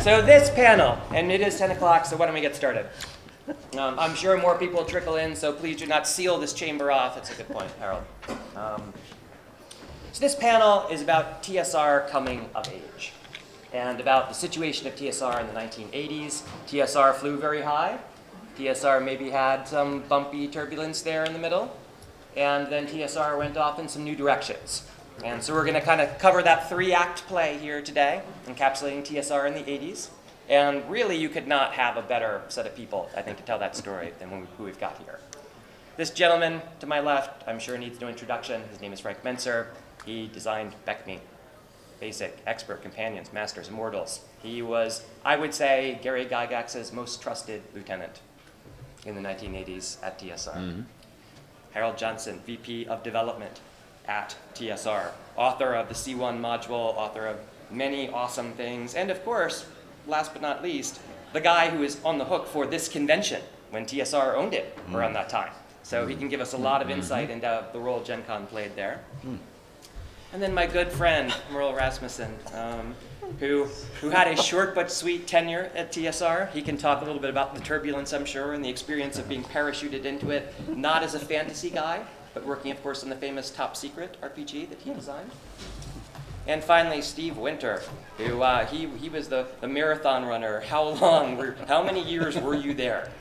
So this panel, and it is 10 o'clock, so why don't we get started? I'm sure more people will trickle in, so please do not seal this chamber off. That's a good point, Harold. So this panel is about TSR coming of age and about the situation of TSR in the 1980s. TSR flew very high. TSR maybe had some bumpy turbulence there in the middle. And then TSR went off in some new directions. And so we're going to kind of cover that three-act play here today, encapsulating TSR in the 80s. And really, you could not have a better set of people, I think, to tell that story than who we've got here. This gentleman to my left, I'm sure needs no introduction. His name is Frank Mentzer. He designed BECME, Basic, Expert, Companions, Masters, Immortals. He was, I would say, Gary Gygax's most trusted lieutenant in the 1980s at TSR. Mm-hmm. Harold Johnson, VP of Development at TSR, author of the C1 module, author of many awesome things, and of course, last but not least, the guy who is on the hook for this convention when TSR owned it around that time. So he can give us a lot of insight into the role Gen Con played there. And then my good friend, Merle Rasmussen, who had a short but sweet tenure at TSR. He can talk a little bit about the turbulence, I'm sure, and the experience of being parachuted into it, not as a fantasy guy, but working, of course, on the famous Top Secret RPG that he designed. And finally, Steve Winter, who he was the marathon runner. How many years were you there?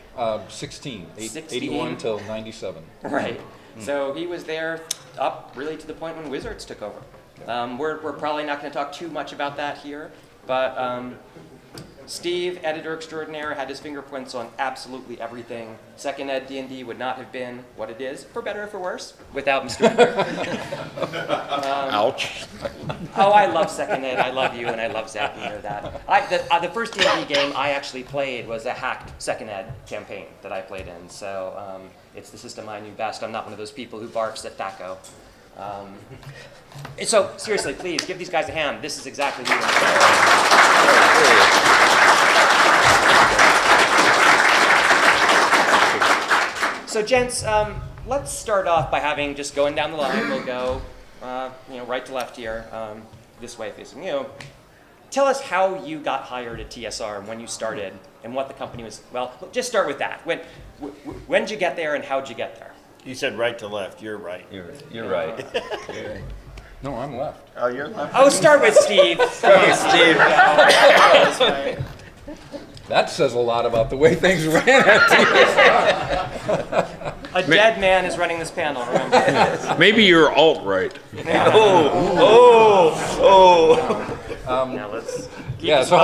16, 81 till 97. Right. So he was there up really to the point when Wizards took over. We're probably not going to talk too much about that here, but Steve, editor extraordinaire, had his fingerprints on absolutely everything. Second Ed D&D would not have been what it is, for better or for worse, without Mr. Ouch. Oh, I love Second Ed. I love you, and I love Zach. You know that. The first D&D game I actually played was a hacked Second Ed campaign that I played in. So it's the system I knew best. I'm not one of those people who barfs at THACO. So seriously, please give these guys a hand. This is exactly who you want to do. So gents, let's start off by just going down the line. We'll go right to left here, this way facing you. Tell us how you got hired at TSR and when you started and what the company was. Well, just start with that. When did you get there and how'd you get there? You said right to left. You're right. You're right. No, I'm left. Oh, you're left. Oh, start with Steve. Steve. That says a lot about the way things ran at TSR. A dead man is running this panel, remember? Maybe you're alt-right. Now let's keep so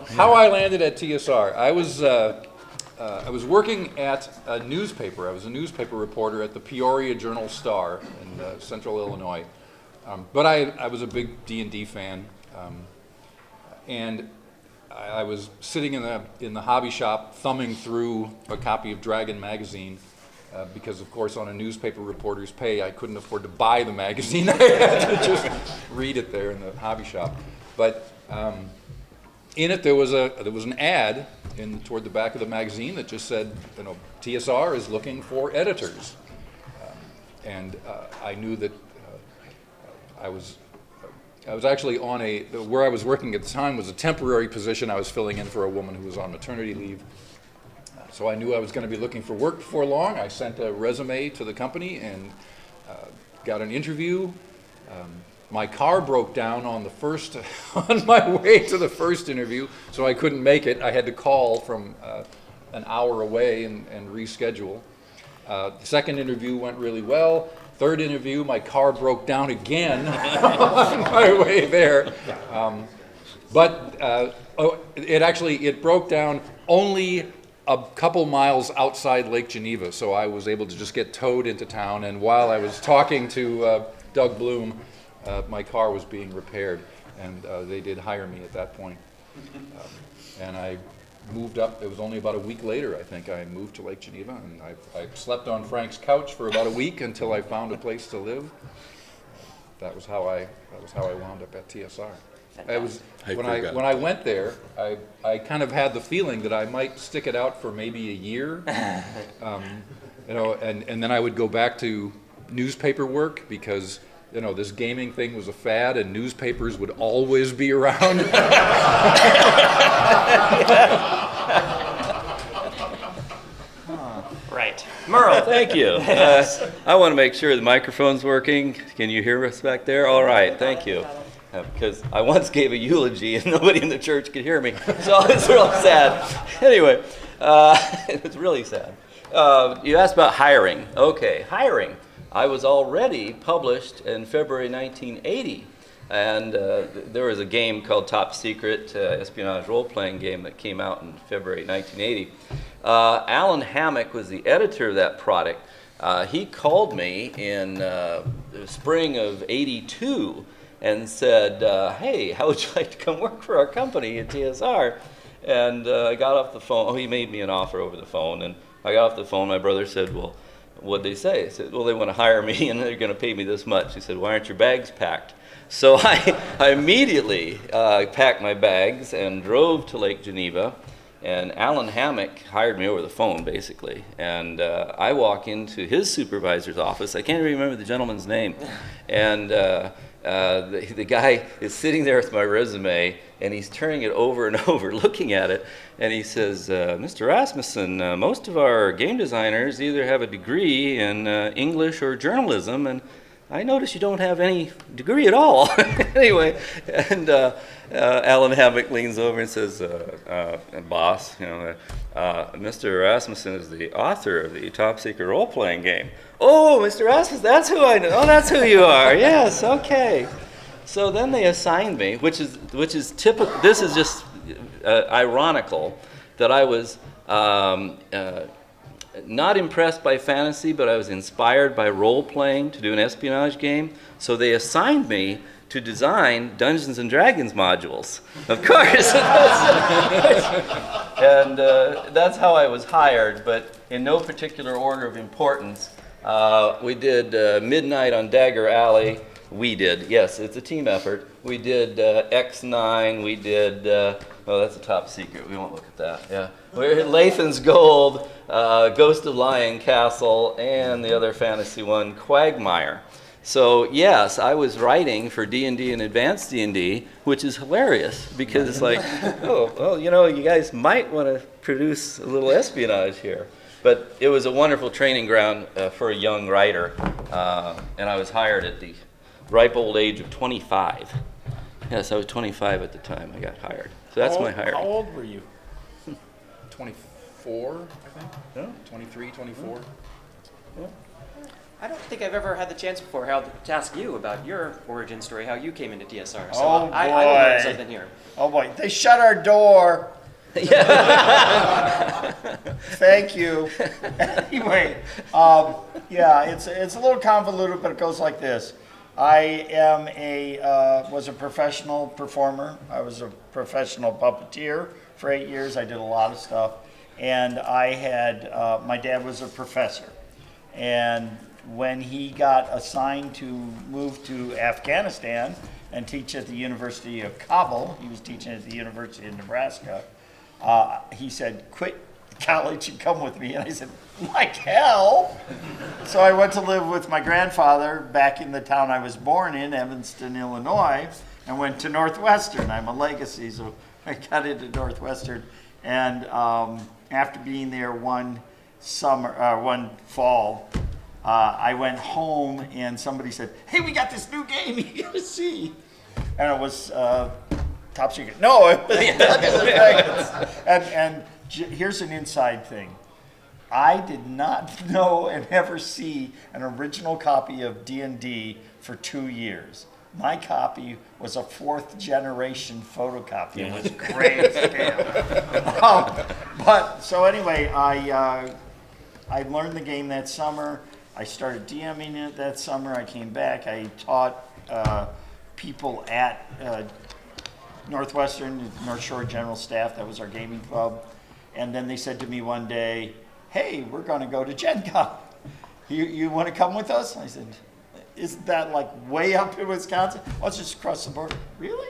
how I landed at TSR. I was working at a newspaper. I was a newspaper reporter at the Peoria Journal-Star in central Illinois. But I was a big D&D fan. And I was sitting in the hobby shop thumbing through a copy of Dragon magazine because, of course, on a newspaper reporter's pay, I couldn't afford to buy the magazine. I had to just read it there in the hobby shop. But in it, there was an ad toward the back of the magazine that just said, TSR is looking for editors, and I knew that I was actually on where I was working at the time was a temporary position. I was filling in for a woman who was on maternity leave. So I knew I was going to be looking for work before long. I sent a resume to the company and got an interview. My car broke down on my way to the first interview, so I couldn't make it. I had to call from an hour away and reschedule. The second interview went really well. Third interview, my car broke down again on my way there. It broke down only a couple miles outside Lake Geneva, so I was able to just get towed into town, and while I was talking to Doug Bloom, my car was being repaired, and they did hire me at that point. And I moved up. It was only about a week later, I think, I moved to Lake Geneva, and I slept on Frank's couch for about a week until I found a place to live. That was how I wound up at TSR. When I went there, I kind of had the feeling that I might stick it out for maybe a year, and then I would go back to newspaper work because this gaming thing was a fad and newspapers would always be around. Right. Merle. Thank you. I want to make sure the microphone's working. Can you hear us back there? All right, thank you. Because I once gave a eulogy and nobody in the church could hear me, so it's real sad. Anyway, it's really sad. You asked about hiring. Okay, hiring. I was already published in February 1980, and there was a game called Top Secret, espionage role-playing game that came out in February 1980. Alan Hammock was the editor of that product. He called me in the spring of '82 and said, hey, how would you like to come work for our company at TSR? And I got off the phone. Oh, he made me an offer over the phone, and I got off the phone. My brother said, well, what'd they say? I said, well, they want to hire me, and they're going to pay me this much. He said, why aren't your bags packed? So I immediately packed my bags and drove to Lake Geneva. And Alan Hammock hired me over the phone, basically. And I walk into his supervisor's office. I can't remember the gentleman's name. And the guy is sitting there with my resume, and he's turning it over and over, looking at it. And he says, Mr. Rasmussen, most of our game designers either have a degree in English or journalism, and I notice you don't have any degree at all. Anyway, and Alan Hammock leans over and says, boss, Mr. Rasmussen is the author of the Top Secret role-playing game. Oh, Mr. Rasmussen, that's who I know. Oh, that's who you are. Yes, okay. So then they assigned me, which is typical. This is just ironical that I was not impressed by fantasy, but I was inspired by role-playing to do an espionage game. So they assigned me to design Dungeons and Dragons modules, of course. And that's how I was hired, but in no particular order of importance. We did Midnight on Dagger Alley. We did, yes, it's a team effort. We did X9, we did, oh, that's a top secret, we won't look at that, yeah. We did Lathan's Gold, Ghost of Lion Castle, and the other fantasy one, Quagmire. So yes, I was writing for D&D and Advanced D&D, which is hilarious, because it's like, oh, well, you guys might want to produce a little espionage here. But it was a wonderful training ground for a young writer, and I was hired at the ripe old age of 25. Yes, I was 25 at the time I got hired. So that's my hiring. How old were you? 24, I think. Yeah. 23, 24. Yeah. I don't think I've ever had the chance before, Harold, to ask you about your origin story, how you came into TSR. So Oh, I will learn boy. something here. Oh boy, they shut our door. Thank you. Anyway, yeah, it's a little convoluted, but it goes like this. I was a professional performer. I was a professional puppeteer for 8 years. I did a lot of stuff, and I had my dad was a professor, and when he got assigned to move to Afghanistan and teach at the University of Kabul, he was teaching at the University of Nebraska. He said, quit college and come with me. And I said, like hell. So I went to live with my grandfather back in the town I was born in, Evanston, Illinois, and went to Northwestern. I'm a legacy, so I got into Northwestern. And after being there one fall, I went home and somebody said, hey, we got this new game you gotta see. And it was Top Secret. No, it was Dungeons and Dragons. And here's an inside thing. I did not know and ever see an original copy of D&D for 2 years. My copy was a 4th generation photocopy. It was grayscale. But so anyway, I learned the game that summer. I started DMing it that summer. I came back. I taught people at Northwestern, North Shore General Staff. That was our gaming club. And then they said to me one day, hey, we're going to go to Gen Con. You want to come with us? I said, isn't that like way up in Wisconsin? Oh, it's just across the border. Really?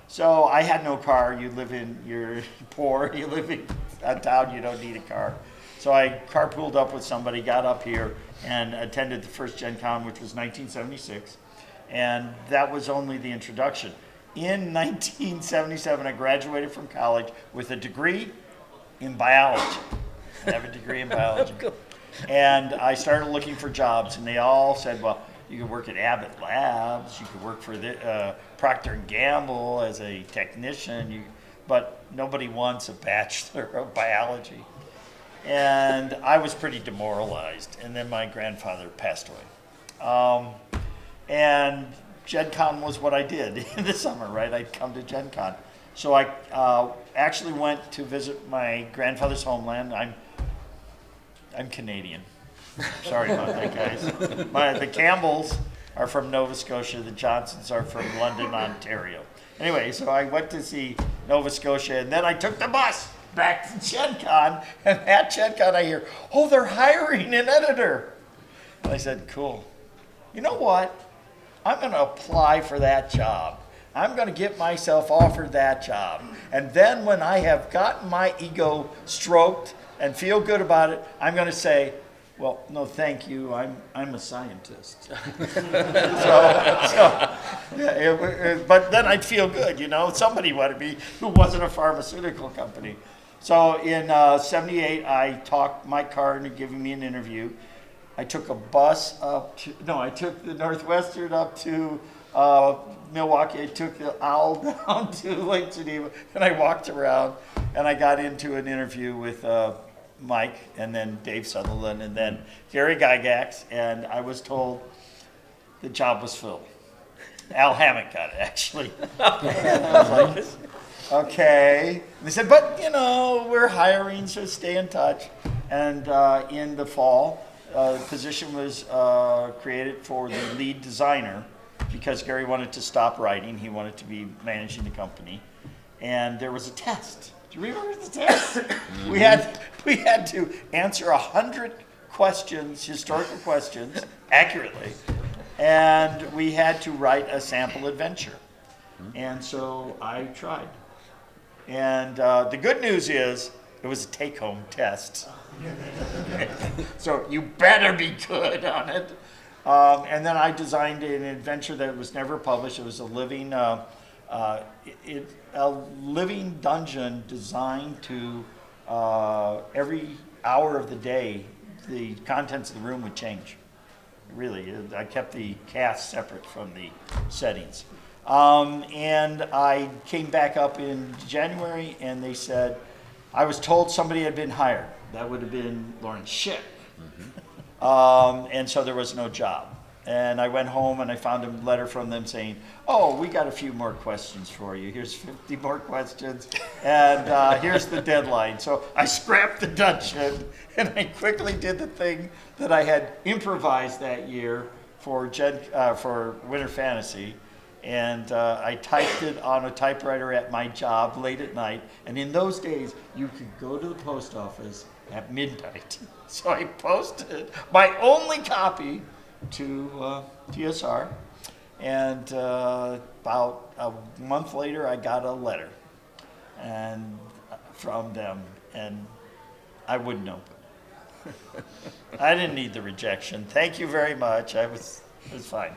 So I had no car. You're poor. You live in a town. You don't need a car. So I carpooled up with somebody, got up here, and attended the first Gen Con, which was 1976. And that was only the introduction. In 1977, I graduated from college with a degree in biology. I have a degree in biology. And I started looking for jobs, and they all said, well, you could work at Abbott Labs, you could work for Procter & Gamble as a technician, but nobody wants a bachelor of biology. And I was pretty demoralized, and then my grandfather passed away. And Gen Con was what I did in the summer, right? I'd come to Gen Con. So I actually went to visit my grandfather's homeland. I'm Canadian. Sorry about that, guys. The Campbells are from Nova Scotia. The Johnsons are from London, Ontario. Anyway, so I went to see Nova Scotia, and then I took the bus back to Gen Con. And at Gen Con, I hear, oh, they're hiring an editor. And I said, cool. You know what? I'm going to apply for that job. I'm going to get myself offered that job. And then when I have gotten my ego stroked and feel good about it, I'm going to say, well, no, thank you. I'm a scientist. But then I'd feel good, Somebody wanted me who wasn't a pharmaceutical company. So in 78, I talked Mike Carr into giving me an interview. I took a bus I took the Northwestern up to Milwaukee. I took the Owl down to Lake Geneva, and I walked around, and I got into an interview with Mike, and then Dave Sutherland, and then Gary Gygax, and I was told the job was filled. Al Hammock got it, actually. And I was like, okay. And they said, but, we're hiring, so stay in touch. And in the fall, the position was created for the lead designer because Gary wanted to stop writing. He wanted to be managing the company. And there was a test. Do you remember the test? We had to answer 100 questions, historical questions, accurately, and we had to write a sample adventure. And so I tried. And the good news is it was a take-home test. So you better be good on it. And then I designed an adventure that was never published. It was a living dungeon designed to every hour of the day, the contents of the room would change. Really, I kept the cast separate from the settings. And I came back up in January, and they said, I was told somebody had been hired. That would have been Lawrence Schick. And so there was no job. And I went home and I found a letter from them saying, oh, we got a few more questions for you. Here's 50 more questions. And here's the deadline. So I scrapped the dungeon and I quickly did the thing that I had improvised that year for Winter Fantasy. And I typed it on a typewriter at my job late at night. And in those days, you could go to the post office at midnight. So I posted my only copy to TSR, and about a month later I got a letter from them, and I wouldn't open it. I didn't need the rejection. Thank you very much. It was fine.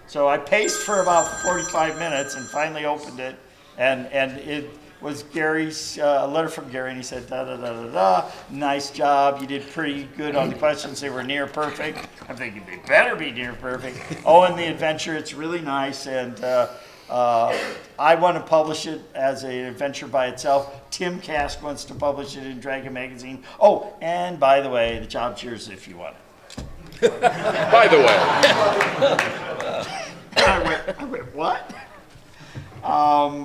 So I paced for about 45 minutes and finally opened it, and it was Gary's, a letter from Gary, and he said, da-da-da-da-da, nice job, you did pretty good on the questions, they were near perfect. I'm thinking, they better be near perfect. Oh, and the adventure, it's really nice, and I want to publish it as an adventure by itself. Tim Kask wants to publish it in Dragon Magazine. Oh, and by the way, the job's yours if you want it. By the way. I went, what?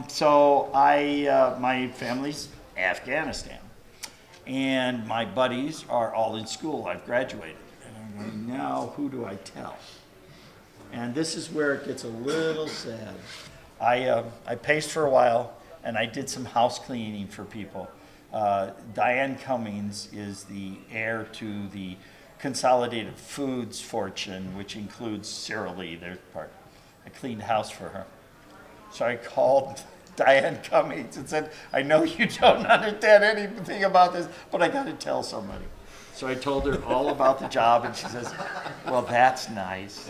So my family's Afghanistan, and my buddies are all in school. I've graduated, and I'm going, now who do I tell? And this is where it gets a little sad. I paced for a while, and I did some house cleaning for people. Diane Cummings is the heir to the Consolidated Foods fortune, which includes Sara Lee, their part. I cleaned the house for her. So I called Diane Cummings and said, I know you don't understand anything about this, but I got to tell somebody. So I told her all about the job, and she says, well, that's nice.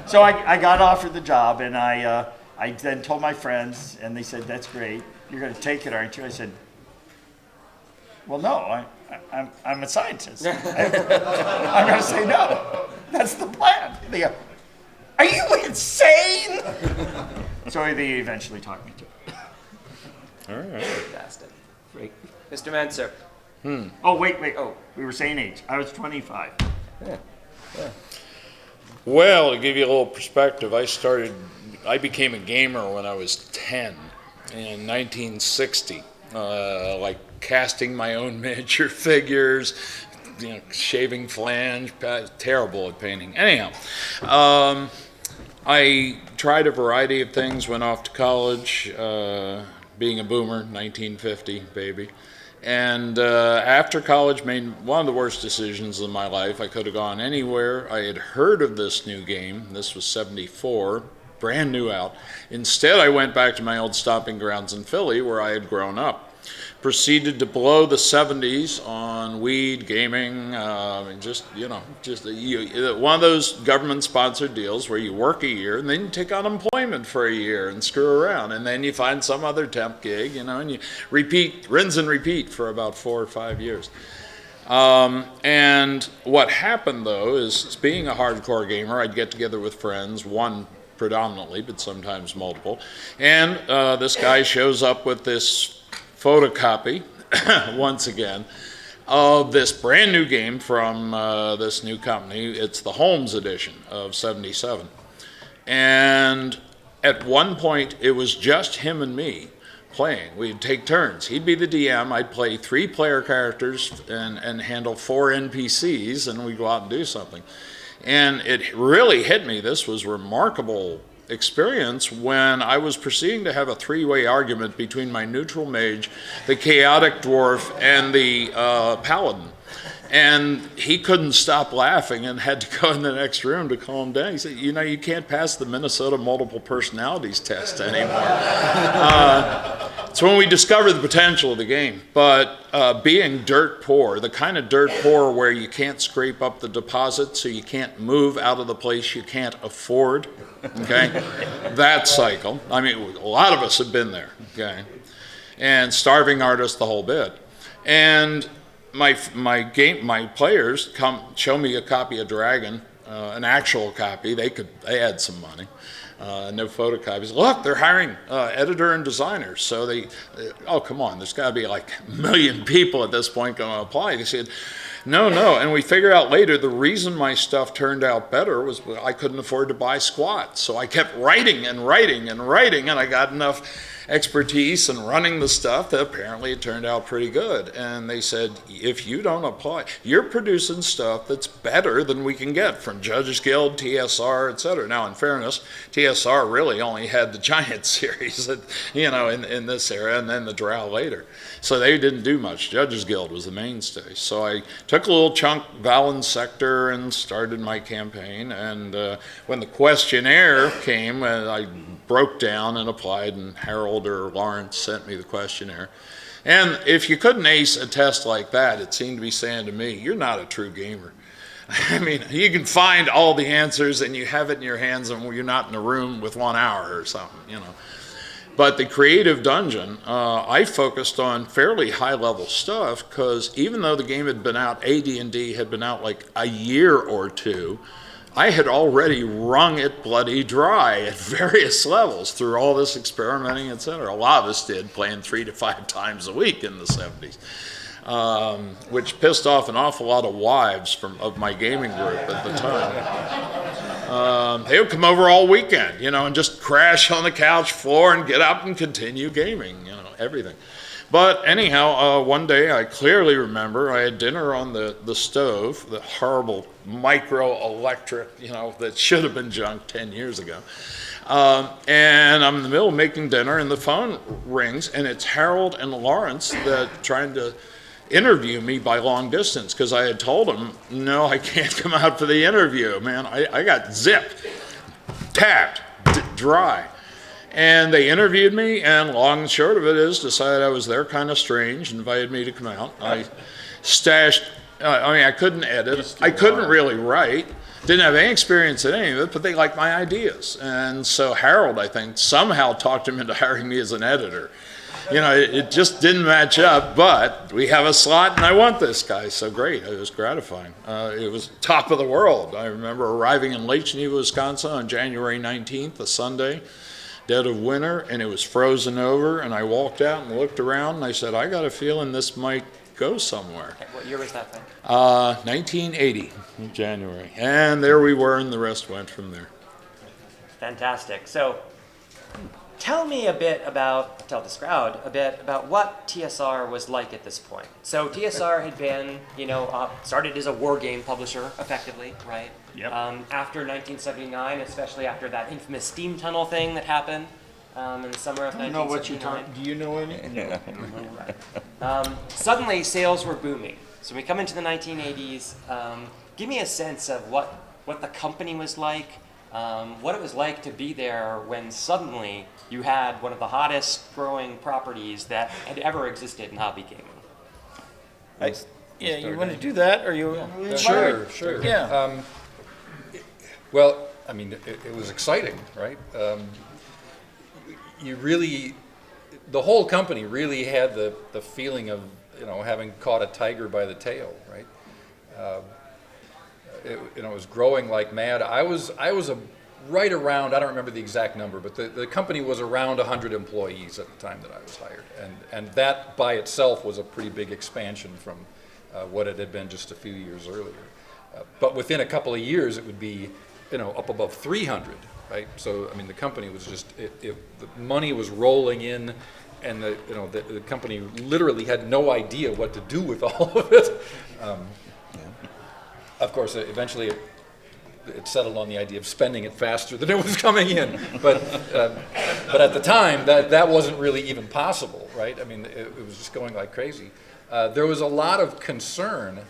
So I got offered the job, and I then told my friends, and they said, "That's great. You're going to take it, aren't you?" I said, "Well, no. I'm a scientist. I'm going to say no. That's the plan." They go, "Are you insane?" So they eventually talked me to it. All right. Fantastic. Great. Mr. Mentzer. Oh, wait. Oh, we were saying age. I was 25. Well, to give you a little perspective, I became a gamer when I was 10 in 1960, like casting my own miniature figures, shaving flange, terrible at painting. Anyhow, I tried a variety of things, went off to college, being a boomer, 1950, baby. And after college, made one of the worst decisions of my life. I could have gone anywhere. I had heard of this new game. This was 74, brand new out. Instead, I went back to my old stomping grounds in Philly, where I had grown up. Proceeded to blow the 70s on weed, gaming, just one of those government-sponsored deals where you work a year and then you take unemployment for a year and screw around, and then you find some other temp gig, and you rinse and repeat for about 4 or 5 years. And what happened, though, is being a hardcore gamer, I'd get together with friends, one predominantly, but sometimes multiple, and this guy shows up with this photocopy, once again, of this brand new game from this new company. It's the Holmes edition of 77. And at one point, it was just him and me playing. We'd take turns. He'd be the DM. I'd play 3 player characters and handle 4 NPCs, and we'd go out and do something. And it really hit me. This was remarkable experience when I was proceeding to have a 3-way argument between my neutral mage, the chaotic dwarf, and the paladin. And he couldn't stop laughing and had to go in the next room to calm down. He said, you can't pass the Minnesota multiple personalities test anymore. It's when we discovered the potential of the game. But being dirt poor, the kind of dirt poor where you can't scrape up the deposit, so you can't move out of the place you can't afford, okay? That cycle. I mean, a lot of us have been there, okay? And starving artists, the whole bit. And my players come show me a copy of Dragon, an actual copy. They had some money. No photocopies. Look, they're hiring editor and designers. So oh, come on, there's got to be like 1 million people at this point going to apply. They said, no. And we figured out later the reason my stuff turned out better was I couldn't afford to buy squat. So I kept writing, and I got enough expertise in running the stuff that apparently it turned out pretty good. And they said, if you don't apply, you're producing stuff that's better than we can get from Judges Guild, TSR, etc. Now, in fairness, TSR really only had the Giant series, in this era, and then the Drow later. So they didn't do much. Judges Guild was the mainstay. So I took a little chunk, Valen Sector, and started my campaign. And when the questionnaire came, I broke down and applied, and Harold or Lawrence sent me the questionnaire. And if you couldn't ace a test like that, it seemed to be saying to me, you're not a true gamer. I mean, you can find all the answers and you have it in your hands, and you're not in a room with 1 hour or something, But the creative dungeon, I focused on fairly high-level stuff, because even though the game had been out, AD&D had been out like a year or 2, I had already wrung it bloody dry at various levels through all this experimenting, etc. A lot of us did, playing 3 to 5 times a week in the 70s, which pissed off an awful lot of wives of my gaming group at the time. They would come over all weekend, and just crash on the couch floor and get up and continue gaming, everything. But anyhow, one day I clearly remember I had dinner on the stove, the horrible micro-electric, that should have been junk 10 years ago. And I'm in the middle of making dinner, and the phone rings, and it's Harold and Lawrence that trying to interview me by long distance, because I had told them, no, I can't come out for the interview, man. I got zipped, tapped, dry. And they interviewed me, and long and short of it is, decided I was their kind of strange, invited me to come out. I stashed, I couldn't edit, I couldn't really write, didn't have any experience in any of it, but they liked my ideas. And so Harold, I think, somehow talked him into hiring me as an editor. You know, it just didn't match up, but we have a slot and I want this guy. So great, it was gratifying. It was top of the world. I remember arriving in Lake Geneva, Wisconsin on January 19th, a Sunday, dead of winter, and it was frozen over. And I walked out and looked around and I said, I got a feeling this might go somewhere. What year was that, Frank? 1980, in January. And there we were, and the rest went from there. Fantastic. So tell this crowd a bit about what TSR was like at this point. So TSR had been, started as a war game publisher, effectively, right? Yep. After 1979, especially after that infamous steam tunnel thing that happened in the summer of 1979. Do you know any? Suddenly, sales were booming. So we come into the 1980s. Give me a sense of what the company was like, what it was like to be there when suddenly you had one of the hottest growing properties that had ever existed in hobby gaming. You want to do that, or you? Sure. Yeah. Well, I mean, it was exciting, right? The whole company really had the feeling of, having caught a tiger by the tail, right? It was growing like mad. I was right around, I don't remember the exact number, but the company was around 100 employees at the time that I was hired. And that by itself was a pretty big expansion from what it had been just a few years earlier. But within a couple of years, it would be, up above 300, right? So, I mean, the company was just, the money was rolling in, and the company literally had no idea what to do with all of it. Of course, eventually it settled on the idea of spending it faster than it was coming in. But at the time, that wasn't really even possible, right? I mean, it was just going like crazy. There was a lot of concern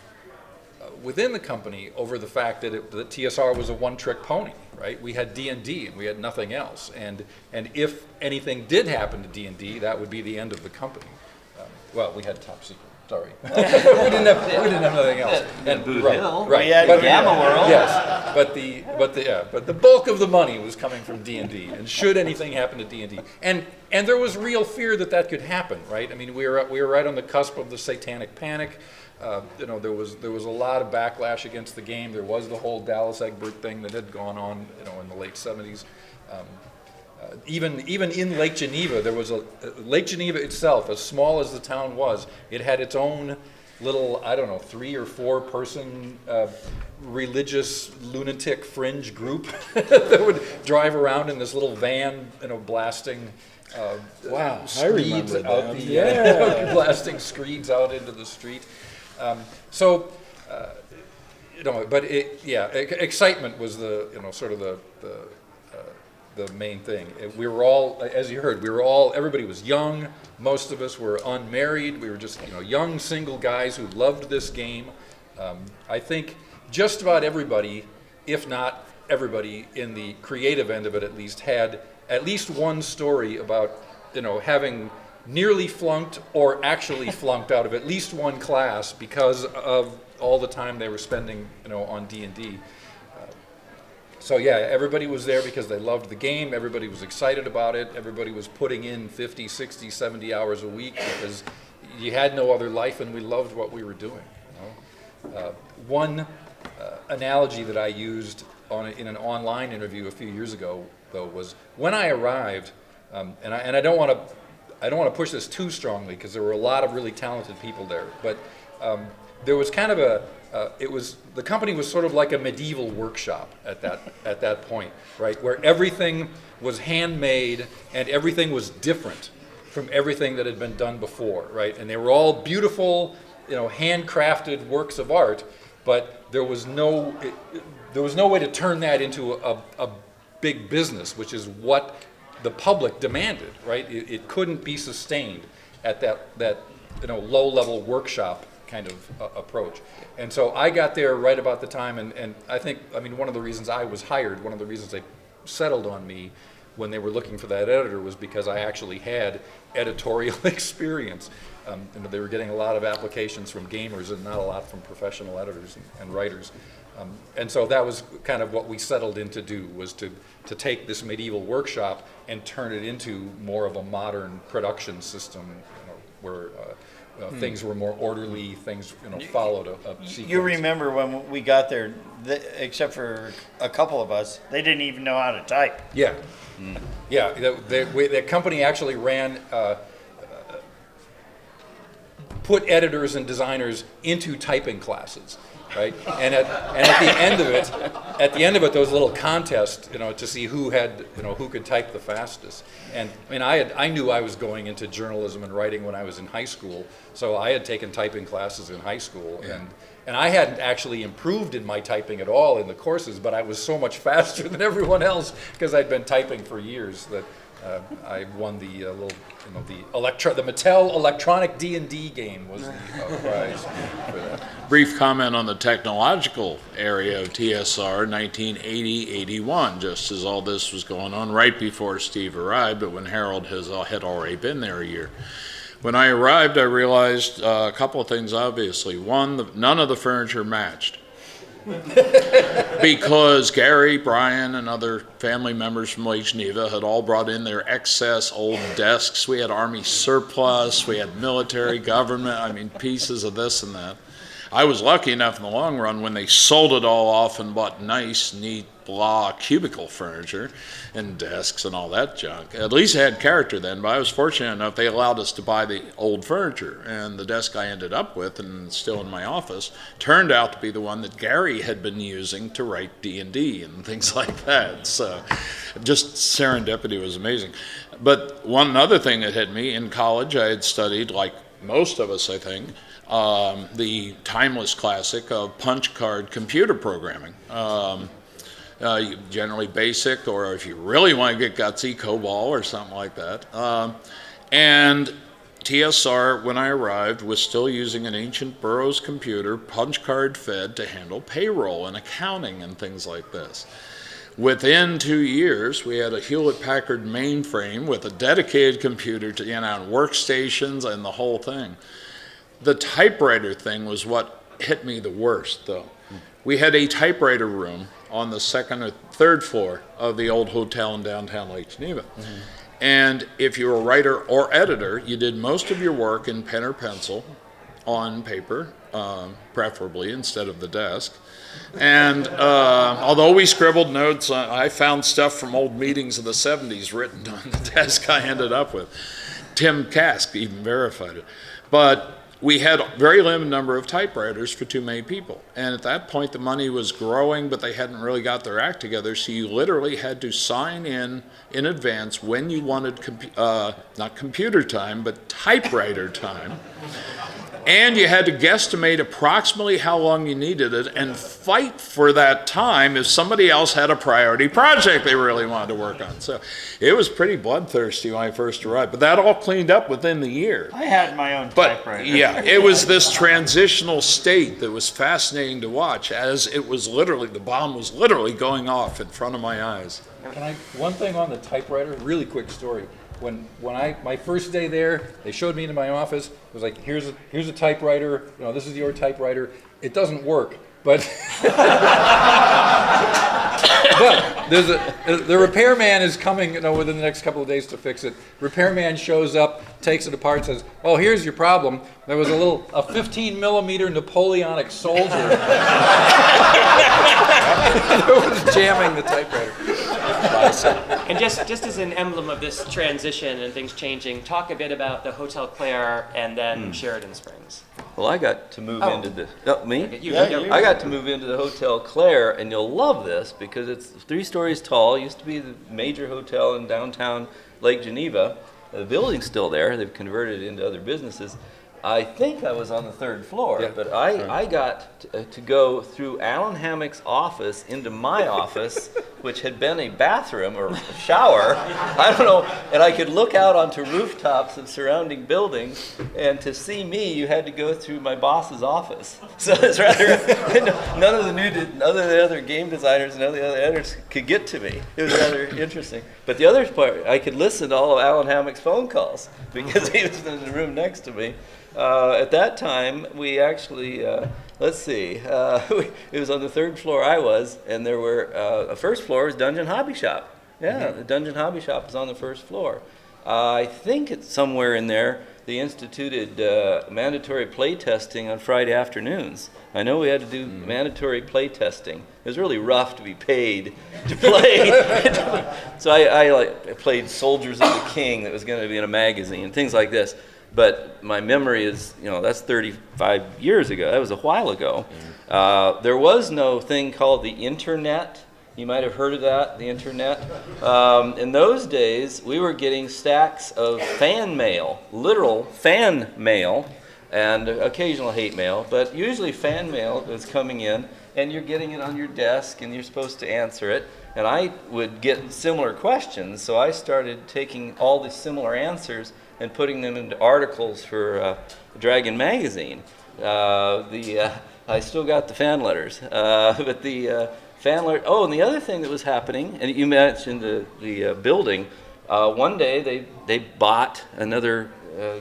within the company over the fact that TSR was a one-trick pony, right? We had D&D and we had nothing else. And if anything did happen to D&D, that would be the end of the company. Well, we had Top Secret. Sorry, we didn't have nothing else. And Boot right, Hill. right. We had Gamma World. Yes, but the bulk of the money was coming from D&D. And should anything happen to D&D, and there was real fear that could happen, right? I mean, we were right on the cusp of the Satanic Panic. There was a lot of backlash against the game. There was the whole Dallas Egbert thing that had gone on, in the late 70s. Even in Lake Geneva, there was Lake Geneva itself, as small as the town was, it had its own little, 3 or 4 person religious lunatic fringe group that would drive around in this little van, blasting. Wow, I screeds remember out that. blasting screeds out into the street. Excitement was the main thing. We were all, as you heard, everybody was young. Most of us were unmarried. We were just, young single guys who loved this game. I think just about everybody, if not everybody in the creative end of it at least, had at least one story about, having nearly flunked or actually flunked out of at least one class because of all the time they were spending, on D&D. So yeah, everybody was there because they loved the game. Everybody was excited about it. Everybody was putting in 50, 60, 70 hours a week because you had no other life, and we loved what we were doing. One analogy that I used in an online interview a few years ago, though, was when I arrived, and I don't want to push this too strongly because there were a lot of really talented people there, but there was kind of the company was sort of like a medieval workshop at that point, right? Where everything was handmade and everything was different from everything that had been done before, right? And they were all beautiful, handcrafted works of art, but there was no way to turn that into a big business, which is what the public demanded, right? It couldn't be sustained at that low-level workshop kind of approach. And so I got there right about the time, and one of the reasons I was hired, one of the reasons they settled on me when they were looking for that editor was because I actually had editorial experience. They were getting a lot of applications from gamers and not a lot from professional editors and writers. And so that was kind of what we settled in to do, was to take this medieval workshop and turn it into more of a modern production system, where things were more orderly, things followed a sequence. You remember when we got there, except for a couple of us, they didn't even know how to type. Yeah. Yeah, the company actually ran, put editors and designers into typing classes, right? And at the end of it, there was a little contest, to see who had, who could type the fastest. And I mean, I knew I was going into journalism and writing when I was in high school, so I had taken typing classes in high school, and I hadn't actually improved in my typing at all in the courses, but I was so much faster than everyone else because I'd been typing for years that I won the the Mattel electronic D&D game was the prize for that. Brief comment on the technological area of TSR, 1980-81, just as all this was going on, right before Steve arrived, but when Harold had already been there a year. When I arrived, I realized a couple of things, obviously. One, none of the furniture matched. Because Gary, Brian, and other family members from Lake Geneva had all brought in their excess old desks. We had Army surplus, we had military, government, pieces of this and that. I was lucky enough in the long run when they sold it all off and bought nice, neat, blah, cubicle furniture and desks and all that junk. At least it had character then, but I was fortunate enough they allowed us to buy the old furniture. And the desk I ended up with, and still in my office, turned out to be the one that Gary had been using to write D&D and things like that. So just serendipity was amazing. But one other thing that hit me, in college I had studied, like most of us I think, the timeless classic of punch card computer programming. Generally basic, or if you really want to get gutsy, COBOL or something like that. And TSR, when I arrived, was still using an ancient Burroughs computer, punch card fed, to handle payroll and accounting and things like this. Within 2 years, we had a Hewlett-Packard mainframe with a dedicated computer to, workstations and the whole thing. The typewriter thing was what hit me the worst, though. We had a typewriter room on the second or third floor of the old hotel in downtown Lake Geneva. Mm-hmm. And if you were a writer or editor, you did most of your work in pen or pencil on paper, preferably instead of the desk. And although we scribbled notes, I found stuff from old meetings of the 70s written on the desk I ended up with. Tim Kask even verified it. But we had a very limited number of typewriters for too many people. And at that point, the money was growing, but they hadn't really got their act together. So you literally had to sign in advance when you wanted, not computer time, but typewriter time. And you had to guesstimate approximately how long you needed it and fight for that time if somebody else had a priority project they really wanted to work on. So it was pretty bloodthirsty when I first arrived, but that all cleaned up within the year. I had my own But typewriter. yeah, it was this transitional state that was fascinating to watch, as it was literally, the bomb was literally going off in front of my eyes. One thing on the typewriter, really quick story. When my first day there, they showed me into my office. It was like, here's a typewriter. This is your typewriter. It doesn't work, but but the repairman is coming, within the next couple of days to fix it. Repairman shows up, takes it apart, says, "Oh, here's your problem. There was a 15 millimeter Napoleonic soldier that was jamming the typewriter." And just as an emblem of this transition and things changing, talk a bit about the Hotel Claire and then Sheridan Springs. Well, I got to move into the... Oh, me? You. I got to move into the Hotel Claire, and you'll love this because it's 3 stories tall. It used to be the major hotel in downtown Lake Geneva. The building's still there. They've converted it into other businesses. I think I was on the 3rd floor, Yeah. but I got to go through Alan Hammock's office into my office, which had been a bathroom or a shower. I don't know, and I could look out onto rooftops of surrounding buildings, and to see me, you had to go through my boss's office. So it's rather, none of the other game designers and none of the other editors could get to me. It was rather interesting. But the other part, I could listen to all of Alan Hammock's phone calls because he was in the room next to me. At that time, we actually let's see. It was on the third floor I was, and there were, the first floor was Dungeon Hobby Shop. Yeah, the Dungeon Hobby Shop is on the first floor. I think it's somewhere in there. They instituted mandatory play testing on Friday afternoons. I know we had to do mandatory play testing. It was really rough to be paid to play. So I played Soldiers of the King that was going to be in a magazine, things like this. But my memory is, that's 35 years ago. That was a while ago. There was no thing called the internet. You might have heard of that, the internet. In those days, we were getting stacks of fan mail, literal fan mail, and occasional hate mail, but usually fan mail was coming in, and you're getting it on your desk, and you're supposed to answer it. And I would get similar questions, so I started taking all the similar answers and putting them into articles for Dragon magazine. I still got the fan letters, but the fan letter. Oh, and the other thing that was happening, and you mentioned the building. One day they bought another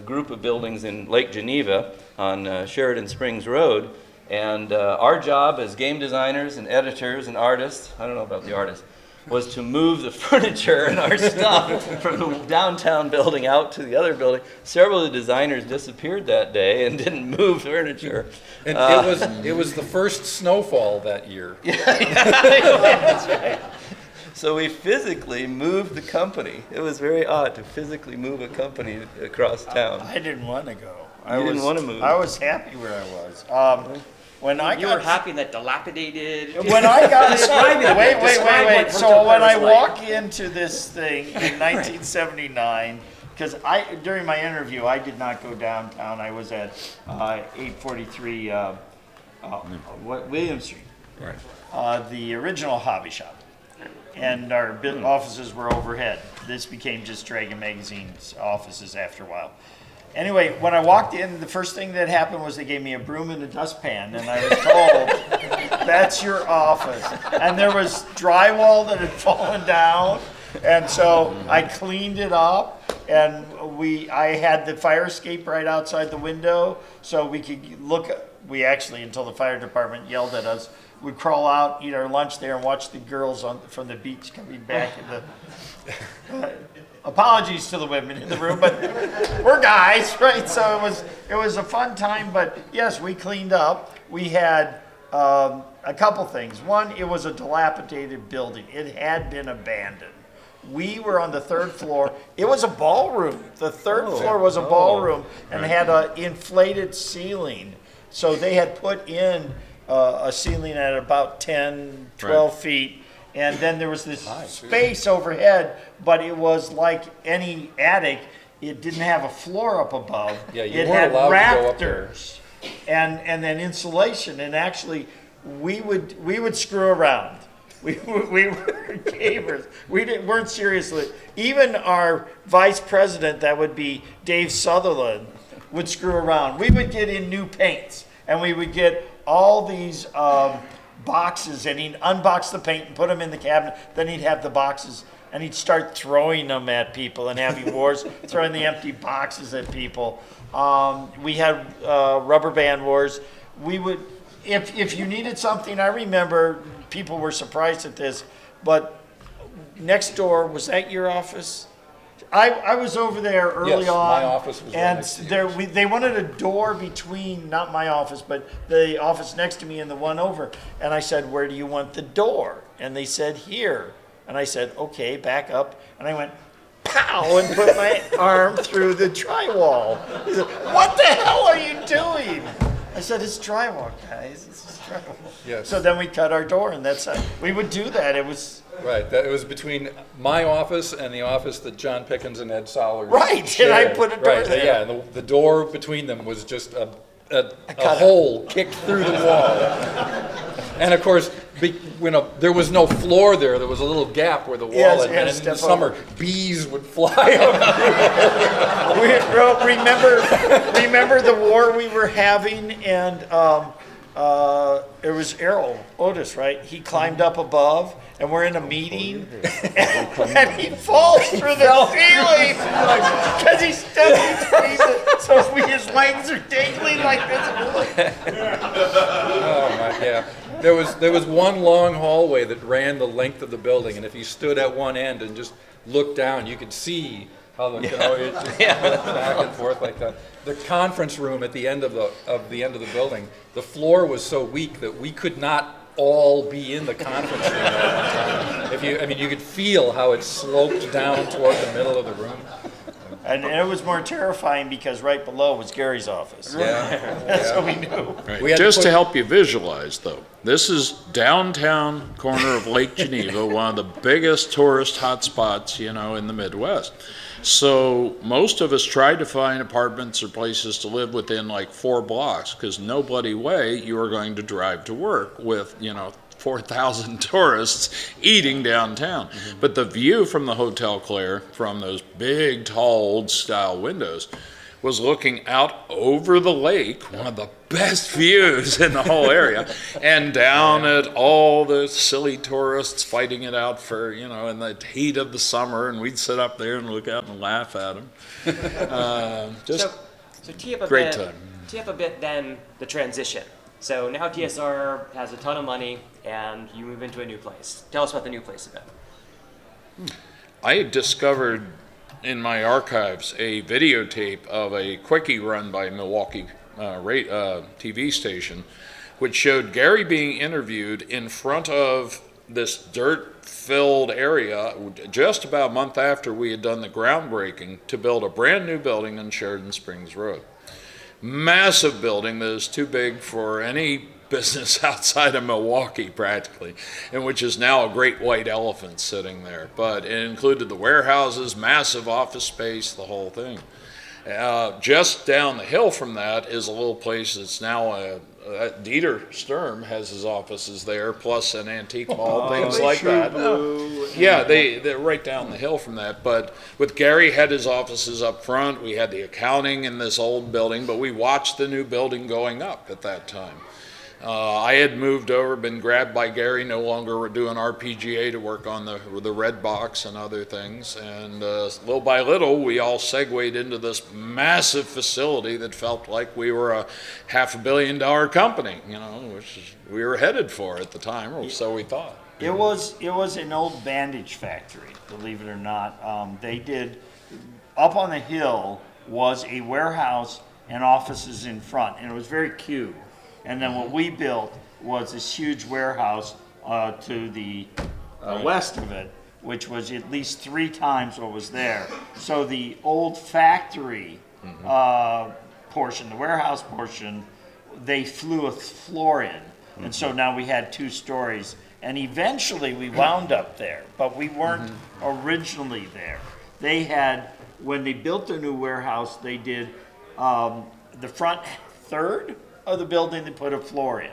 group of buildings in Lake Geneva on Sheridan Springs Road, and our job as game designers and editors and artists, I don't know about the artists, was to move the furniture and our stuff from the downtown building out to the other building. Several of the designers disappeared that day and didn't move furniture. And it was the first snowfall that year. That's right. So we physically moved the company. It was very odd to physically move a company across town. I didn't want to go. You didn't want to move. I was happy where I was. When I You got were happy in that dilapidated. when I got Describe it. wait. Describe what So Virtual when I Player's like. walk into this thing in 1979, because during my interview I did not go downtown. I was at 843 William Street, Right. the original hobby shop, and our offices were overhead. This became just Dragon Magazine's offices after a while. Anyway, when I walked in, the first thing that happened was they gave me a broom and a dustpan, and I was told, that's your office. And there was drywall that had fallen down, and so I cleaned it up, and I had the fire escape right outside the window, so we could look. We actually, until the fire department yelled at us, we'd crawl out, eat our lunch there, and watch the girls from the beach coming back in the... Apologies to the women in the room, but we're guys, right? So it was a fun time. But yes, we cleaned up. We had a couple things. One, it was a dilapidated building. It had been abandoned. We were on the third floor. It was a ballroom. The third floor was a ballroom and had an inflated ceiling. So they had put in a ceiling at about 10, 12 feet. And then there was this space overhead, but it was like any attic. It didn't have a floor up above. Yeah, you it weren't had allowed to go up there. rafters and then insulation. And actually, we would screw around. We were gamers. We weren't seriously. Even our vice president, that would be Dave Sutherland, would screw around. We would get in new paints, and we would get all these boxes, and he'd unbox the paint and put them in the cabinet. Then he'd have the boxes, and he'd start throwing them at people and having wars, throwing the empty boxes at people. We had rubber band wars. We would, if you needed something, I remember people were surprised at this, but next door, was that your office? I was over there early Yes, on. my office was right and next to you. there they wanted a door between, not my office, but the office next to me and the one over. And I said, where do you want the door? And they said, here. And I said, okay, back up. And I went, pow, and put my arm through the drywall. He said, what the hell are you doing? I said, it's drywall, guys. It's just drywall. Yes. So then we cut our door, and that's how we would do that. It was Right. It was between my office and the office that John Pickens and Ed Sollers Right, shared. and I put a door right, there. Yeah, and the door between them was just a hole kicked through the wall. And of course, there was no floor there. There was a little gap where the wall Yes, had been. yes, And in the step summer, over. bees would fly up. remember the war we were having, and it was Errol Otis, right? He climbed up above, and we're in a meeting, and he falls through the ceiling because he's stuck between so his legs are dangling like this. Oh my, yeah. There was one long hallway that ran the length of the building, and if you stood at one end and just looked down, you could see how the it just went back and forth like that. The conference room at the end of the building, the floor was so weak that we could not all be in the conference room at one time. You could feel how it sloped down toward the middle of the room. And it was more terrifying because right below was Gary's office. Yeah. That's what we knew. Right. We had to Just to put- help you visualize, though, this is downtown corner of Lake Geneva, one of the biggest tourist hotspots, in the Midwest. So most of us tried to find apartments or places to live within like 4 blocks, because no bloody way you are going to drive to work with, 4,000 tourists eating downtown. But the view from the Hotel Claire, from those big, tall, old-style windows, was looking out over the lake, one of the best views in the whole area, and down at all the silly tourists fighting it out for, in the heat of the summer, and we'd sit up there and look out and laugh at them. So tee up a great bit. time. Tee up a bit then the transition. So now TSR has a ton of money, and you move into a new place. Tell us about the new place a bit. I had discovered in my archives a videotape of a quickie run by Milwaukee TV station, which showed Gary being interviewed in front of this dirt-filled area just about a month after we had done the groundbreaking to build a brand new building on Sheridan Springs Road. Massive building that is too big for any business outside of Milwaukee practically, and which is now a great white elephant sitting there. But it included the warehouses, massive office space, the whole thing. Just down the hill from that is a little place that's now Dieter Sturm has his offices there, plus an antique mall, things like that. Yeah, they're right down the hill from that. But with Gary had his offices up front, we had the accounting in this old building, but we watched the new building going up at that time. I had moved over, been grabbed by Gary, no longer doing RPGA to work on the red box and other things. And little by little, we all segued into this massive facility that felt like we were a $500 million company, which we were headed for at the time, or so we thought. It was an old bandage factory, believe it or not. They did, up on the hill was a warehouse and offices in front, and it was very cute. And then what we built was this huge warehouse to the west of it, which was at least 3 times what was there. So the old factory portion, the warehouse portion, they flew a floor in. And so now we had 2 stories. And eventually we wound up there, but we weren't originally there. They had, when they built their new warehouse, they did the front third of the building, they put a floor in.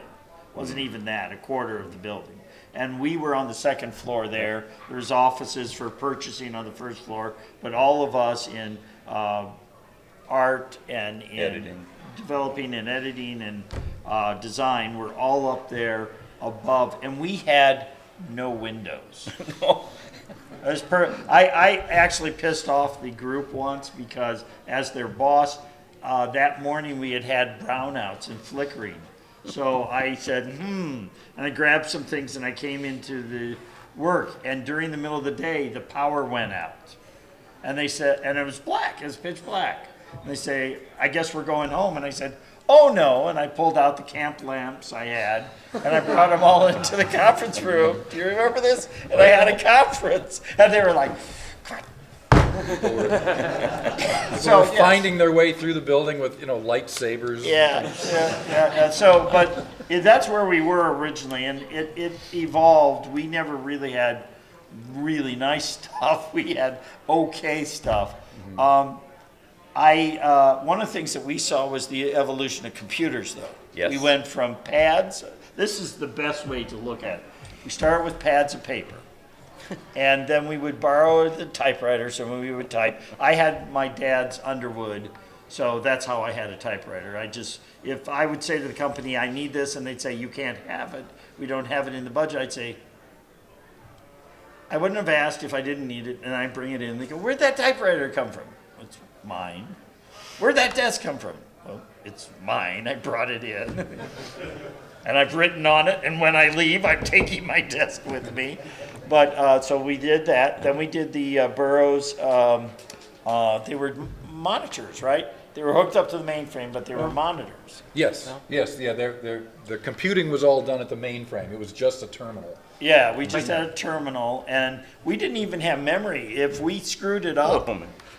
Wasn't even that, a quarter of the building. And we were on the 2nd floor there. There's offices for purchasing on the 1st floor, but all of us in art and in Editing. developing and editing and design were all up there above, and we had no windows. I actually pissed off the group once because as their boss, that morning we had brownouts and flickering. So I said, and I grabbed some things and I came into the work, and during the middle of the day, the power went out. And they said, and it was black, it was pitch black. And they say, I guess we're going home. And I said, oh no, and I pulled out the camp lamps I had, and I brought them all into the conference room. Do you remember this? And I had a conference, and they were like, So finding their way through the building with, lightsabers. Yeah. So, but that's where we were originally, and it evolved. We never really had really nice stuff. We had okay stuff. One of the things that we saw was the evolution of computers, though. Yes. We went from pads. This is the best way to look at it. We started with pads of paper. And then we would borrow the typewriters, and we would type. I had my dad's Underwood So that's how I had a typewriter. If I would say to the company, I need this, and they'd say, you can't have it, we don't have it in the budget, I'd say, I wouldn't have asked if I didn't need it, and I bring it in. They go, where'd that typewriter come from? It's mine. Where'd that desk come from? Well, it's mine. I brought it in. And I've written on it, and when I leave, I'm taking my desk with me. But so we did that. Then we did the Burroughs. They were monitors, right? They were hooked up to the mainframe, but they were monitors. Yes, yes, yeah, the computing was all done at the mainframe. It was just a terminal. Yeah, we just had a terminal, and we didn't even have memory. If we screwed it up,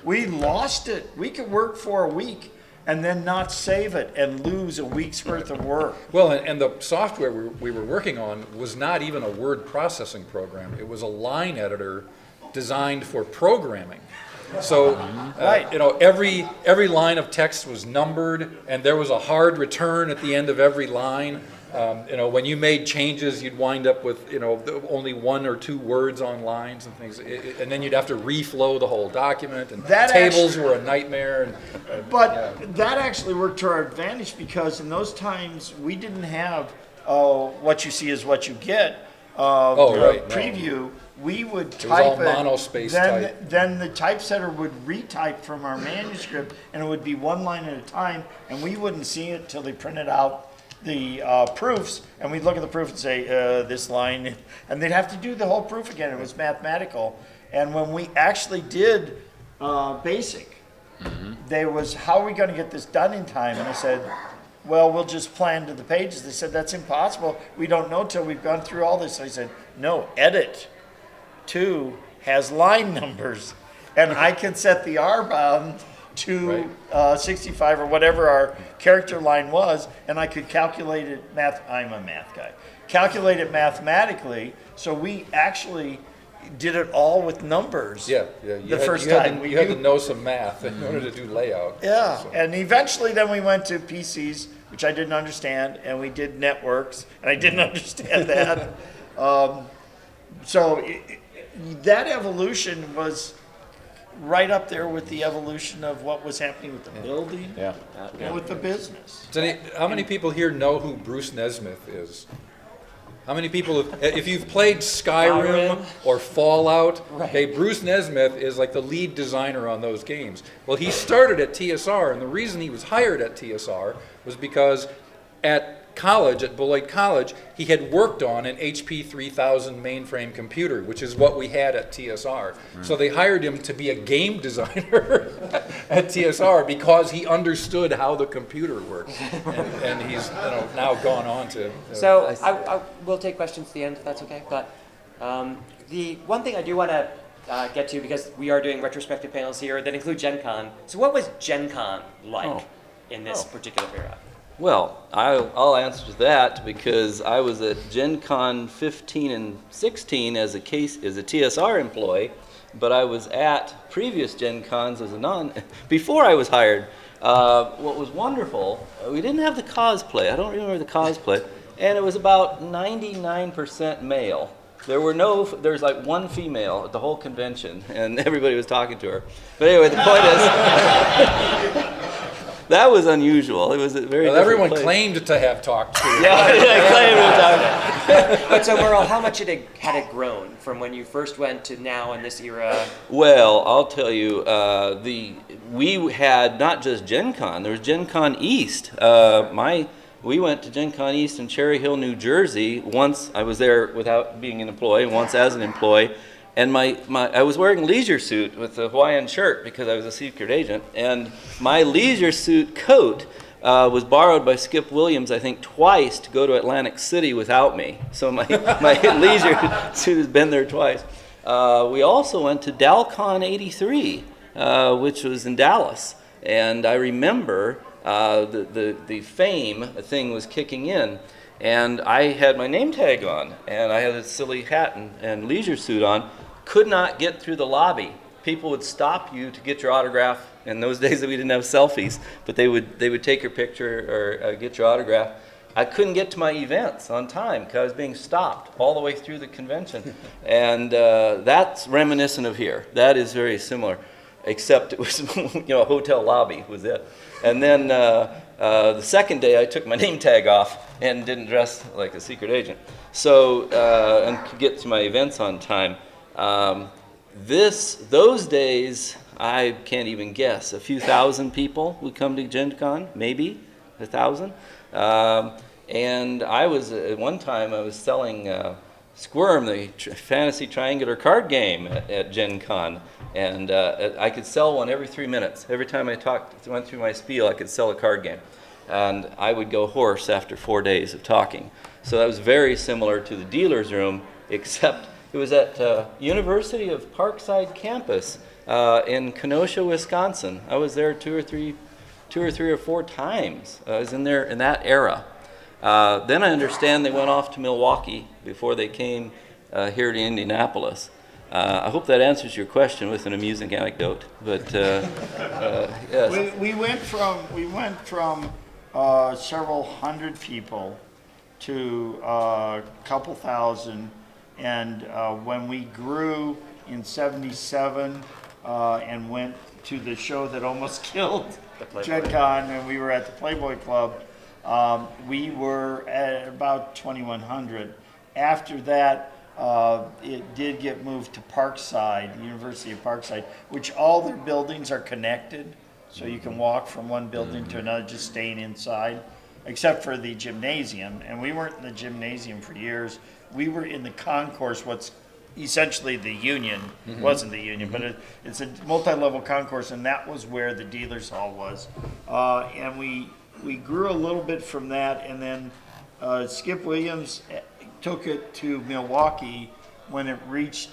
we lost it. We could work for a week and then not save it and lose a week's worth of work. Well, and the software we were working on was not even a word processing program. It was a line editor designed for programming. So, Right. every line of text was numbered, and there was a hard return at the end of every line. When you made changes, you'd wind up with, only 1 or 2 words on lines and things, and then you'd have to reflow the whole document, and That tables were a nightmare. But that actually worked to our advantage, because in those times we didn't have what you see is what you get. Right, no. Preview. We would It was all type it. monospace then, type. Then the typesetter would retype from our manuscript, and it would be 1 line at a time, and we wouldn't see it till they printed out the proofs, and we'd look at the proof and say, this line, and they'd have to do the whole proof again. It was mathematical. And when we actually did BASIC, there was, how are we going to get this done in time? And I said, well, we'll just plan to the pages. They said, that's impossible. We don't know till we've gone through all this. I said, no, edit 2 has line numbers, and I can set the R bound to 65 or whatever our character line was, and I could calculate it. I'm a math guy. Calculate it mathematically. So we actually did it all with numbers. Yeah. The first time you had to know some math in order to do layout. Yeah, So. and eventually then we went to PCs, which I didn't understand, and we did networks, and I didn't understand that. That evolution was right up there with the evolution of what was happening with the building and with the business. How many people here know who Bruce Nesmith is? How many people, if you've played Skyrim or Fallout, okay, Bruce Nesmith is like the lead designer on those games. Well, he started at TSR, and the reason he was hired at TSR was because at college, at Beloit College, he had worked on an HP 3000 mainframe computer, which is what we had at TSR. So they hired him to be a game designer at TSR because he understood how the computer worked. And he's now gone on to... So I will take questions at the end, if that's okay. But the one thing I do want to get to, because we are doing retrospective panels here that include Gen Con. So what was Gen Con like in this particular era? Well, I'll answer that because I was at Gen Con 15 and 16 as a TSR employee, but I was at previous Gen Cons as a before I was hired. What was wonderful, we didn't have the cosplay. I don't remember the cosplay, and it was about 99% male. There's like 1 female at the whole convention, and everybody was talking to her. But anyway, the point is, that was unusual. It was a very. Well, everyone claimed to have talked to her. Yeah, I claimed to talk. But so, Merle, how much had it grown from when you first went to now in this era? Well, I'll tell you, we had not just Gen Con. There was Gen Con East. We went to Gen Con East in Cherry Hill, New Jersey. Once I was there without being an employee, once as an employee. And I was wearing a leisure suit with a Hawaiian shirt because I was a secret agent. And my leisure suit coat was borrowed by Skip Williams, I think, twice to go to Atlantic City without me. So my leisure suit has been there twice. We also went to DalCon 83, which was in Dallas. And I remember the fame thing was kicking in. And I had my name tag on, and I had a silly hat and leisure suit on. Could not get through the lobby. People would stop you to get your autograph. In those days we didn't have selfies, but they would take your picture or get your autograph. I couldn't get to my events on time because I was being stopped all the way through the convention. And that's reminiscent of here. That is very similar. except it was a hotel lobby was it. And then the second day I took my name tag off and didn't dress like a secret agent. So and could get to my events on time. Those days I can't even guess. A few thousand people would come to Gen Con, maybe 1,000. And I was at one time I was selling Squirm, the fantasy triangular card game at Gen Con, and I could sell one every 3 minutes. Every time I went through my spiel, I could sell a card game, and I would go hoarse after 4 days of talking. So that was very similar to the dealer's room, except it was at University of Parkside campus in Kenosha, Wisconsin. I was there two or three or four times. I was in there in that era. Then I understand they went off to Milwaukee before they came here to Indianapolis. I hope that answers your question with an amusing anecdote. But yes. We went from several hundred people to a couple thousand, and when we grew in '77 and went to the show that almost killed Gen Con, and we were at the Playboy Club, we were at about 2,100. After that, it did get moved to Parkside, University of Parkside, which all their buildings are connected, so you can walk from one building to another just staying inside, except for the gymnasium. And we weren't in the gymnasium for years. We were in the concourse, what's essentially the Union, wasn't the Union, but it's a multi-level concourse, and that was where the dealer's hall was. And we grew a little bit from that, and then Skip Williams took it to Milwaukee when it reached,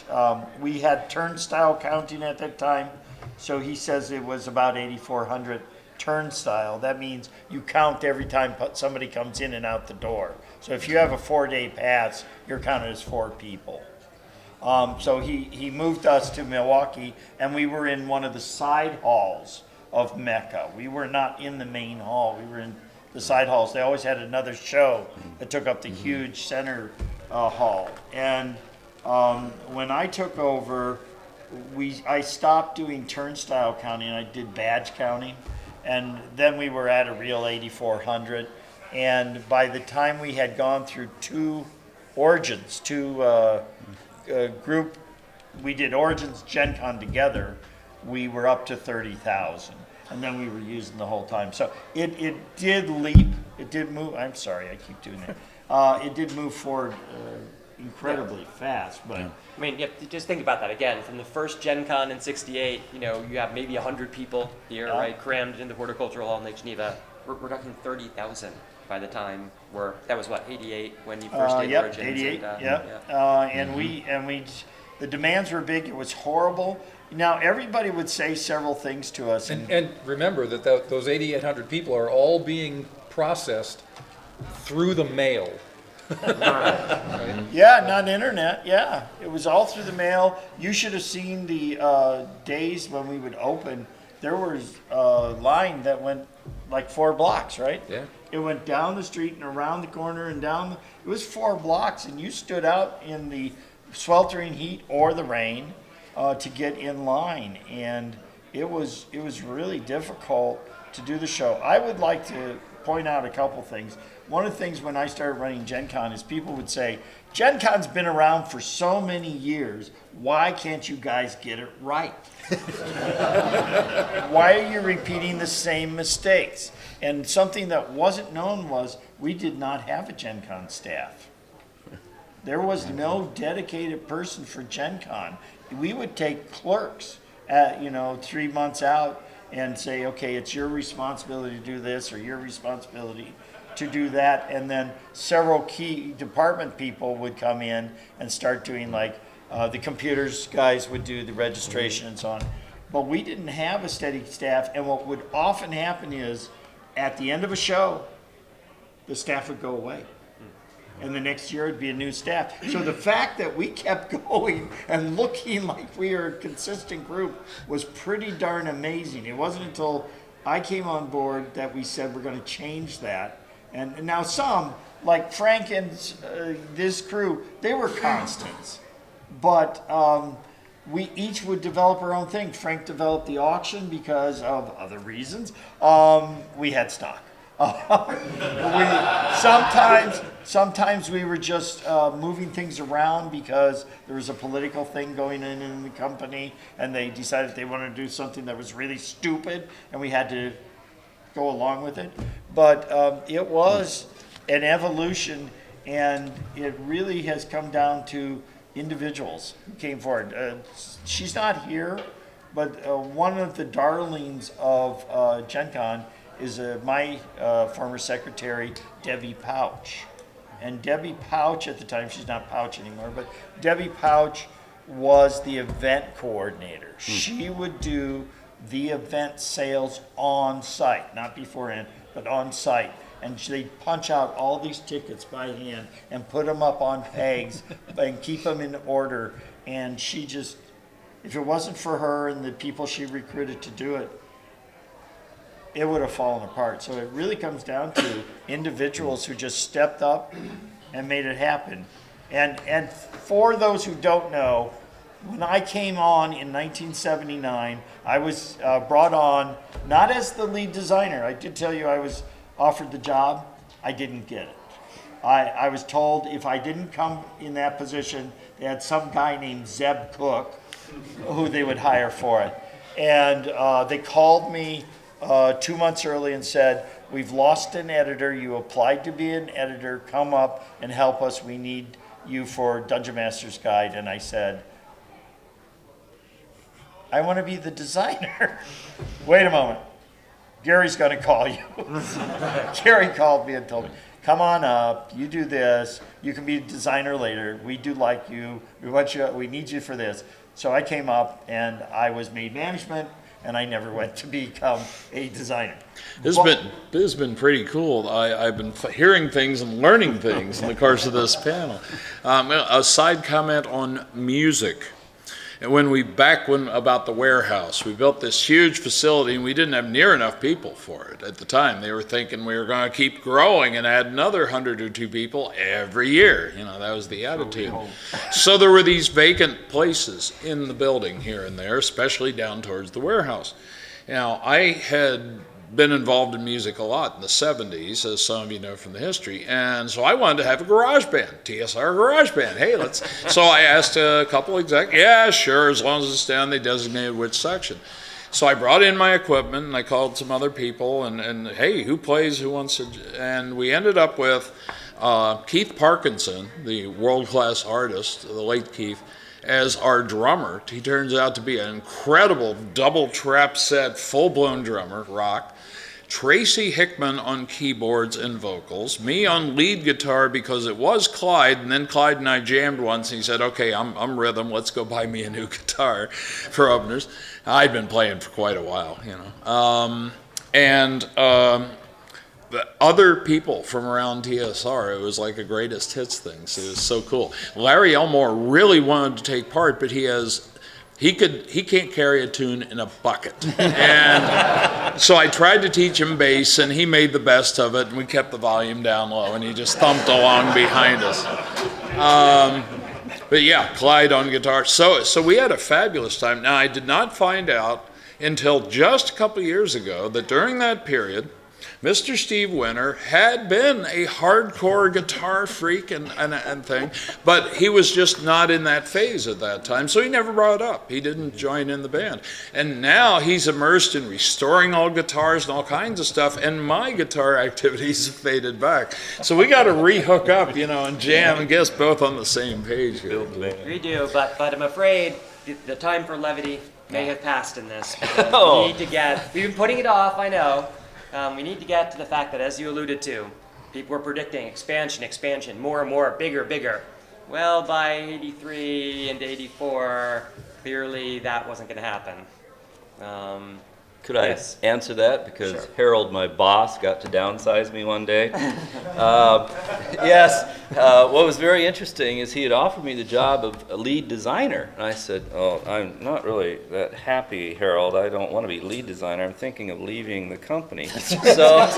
we had turnstile counting at that time, so he says it was about 8,400 turnstile. That means you count every time somebody comes in and out the door. So if you have a 4-day pass, you're counted as 4 people. So he moved us to Milwaukee, and we were in one of the side halls of Mecca. We were not in the main hall. We were in the side halls. They always had another show that took up the huge center hall. And when I took over, I stopped doing turnstile counting. I did badge counting, and then we were at a real 8,400. And by the time we had gone through 2 Origins, group, we did Origins Gen Con together, we were up to 30,000, and then we were using the whole time. So it did leap, it did move. I'm sorry, I keep doing that. It did move forward incredibly fast, but I mean, you have to just think about that again. From the first Gen Con in '68, you have maybe 100 people here, right, crammed in the Horticultural Hall in Lake Geneva. We're talking 30,000 by the time that was what, 88 when you first did yep, Origins. 88, And we the demands were big. It was horrible. Now everybody would say several things to us, And remember that those 8,800 people are all being processed through the mail. yeah, not internet. Yeah, it was all through the mail. You should have seen the days when we would open. There was a line that went like 4 blocks, right? Yeah. It went down the street and around the corner and down. It was 4 blocks, and you stood out in the sweltering heat or the rain to get in line, and it was really difficult to do the show. I would like to point out a couple things. One of the things when I started running Gen Con is people would say, Gen Con's been around for so many years, why can't you guys get it right? Why are you repeating the same mistakes? And something that wasn't known was we did not have a Gen Con staff. There was no dedicated person for Gen Con. We would take clerks at, 3 months out and say, okay, it's your responsibility to do this or your responsibility to do that. And then several key department people would come in and start doing the computers guys would do the registration and so on. But we didn't have a steady staff. And what would often happen is at the end of a show, the staff would go away. And the next year it'd be a new staff. So the fact that we kept going and looking like we were a consistent group was pretty darn amazing. It wasn't until I came on board that we said we're going to change that. And now some, like Frank and this crew, they were constants. But we each would develop our own thing. Frank developed the auction because of other reasons. We had stock. Sometimes we were just moving things around because there was a political thing going on in the company, and they decided they wanted to do something that was really stupid, and we had to go along with it. But it was an evolution, and it really has come down to individuals who came forward. She's not here, but one of the darlings of Gen Con is my former secretary, Debbie Pouch. And Debbie Pouch at the time, she's not Pouch anymore, but Debbie Pouch was the event coordinator. She would do the event sales on site, not beforehand, but on site. And they'd punch out all these tickets by hand and put them up on pegs and keep them in order. And she just, if it wasn't for her and the people she recruited to do it, it would have fallen apart. So it really comes down to individuals who just stepped up and made it happen. And for those who don't know, when I came on in 1979, I was brought on not as the lead designer. I did tell you I was offered the job. I didn't get it. I was told if I didn't come in that position, they had some guy named Zeb Cook who they would hire for it. And they called me 2 months early and said, "We've lost an editor. You applied to be an editor. Come up and help us. We need you for Dungeon Master's Guide." And I said, "I want to be the designer." Wait a moment. Gary's going to call you. Gary called me and told me, "Come on up. You do this. You can be a designer later. We do like you. We want you. We need you for this." So I came up and I was made management, and I never went to become a designer. This has been pretty cool. I've been hearing things and learning things in the course of this panel. A side comment on music. And about the warehouse, we built this huge facility and we didn't have near enough people for it at the time. They were thinking we were going to keep growing and add another 100 or 2 people every year. You know, that was the attitude. So there were these vacant places in the building here and there, especially down towards the warehouse. Now, I had been involved in music a lot in the 70s, as some of you know from the history, and so I wanted to have a garage band, TSR garage band. Hey, so I asked a couple execs, yeah, sure, as long as it's down, they designated which section. So I brought in my equipment, and I called some other people, and hey, who plays, who wants to, and we ended up with Keith Parkinson, the world-class artist, the late Keith, as our drummer. He turns out to be an incredible double trap set, full-blown drummer, rock. Tracy Hickman on keyboards and vocals, me on lead guitar because it was Clyde, and then Clyde and I jammed once, and he said, "Okay, I'm rhythm, let's go buy me a new guitar for openers." I'd been playing for quite a while, you know. The other people from around TSR, it was like a greatest hits thing, so it was so cool. Larry Elmore really wanted to take part, but he can't carry a tune in a bucket. And so I tried to teach him bass, and he made the best of it, and we kept the volume down low, and he just thumped along behind us. But yeah, Clyde on guitar. So we had a fabulous time. Now, I did not find out until just a couple years ago that during that period, Mr. Steve Winter had been a hardcore guitar freak and thing, but he was just not in that phase at that time, so he never brought it up. He didn't join in the band. And now he's immersed in restoring all guitars and all kinds of stuff, and my guitar activities have faded back. So we got to re-hook up, you know, and jam and get us both on the same page here. We do, but I'm afraid the time for levity may have passed in this. Oh. We've been putting it off, I know. We need to get to the fact that, as you alluded to, people were predicting expansion, more and more, bigger. Well, by 83 and 84, clearly that wasn't going to happen. Could I Yes. answer that? Because Sure. Harold, my boss, got to downsize me one day. Yes. What was very interesting is he had offered me the job of a lead designer. And I said, "Oh, I'm not really that happy, Harold. I don't want to be lead designer. I'm thinking of leaving the company." So,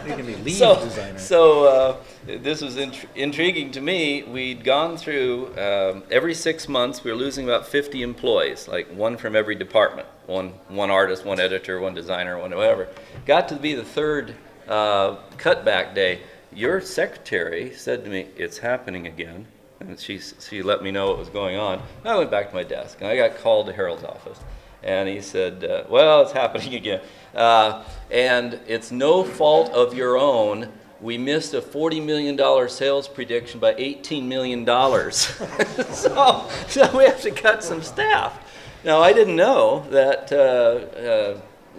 You can be lead so, designer. so this was intriguing to me. We'd gone through every 6 months. We were losing about 50 employees, like one from every department. One artist, one editor, one designer, one whatever. Got to be the third cutback day. Your secretary said to me, "It's happening again." And she let me know what was going on. I went back to my desk, and I got called to Harold's office. And he said, well, it's happening again. And it's no fault of your own. We missed a $40 million sales prediction by $18 million. so we have to cut some staff. Now, I didn't know that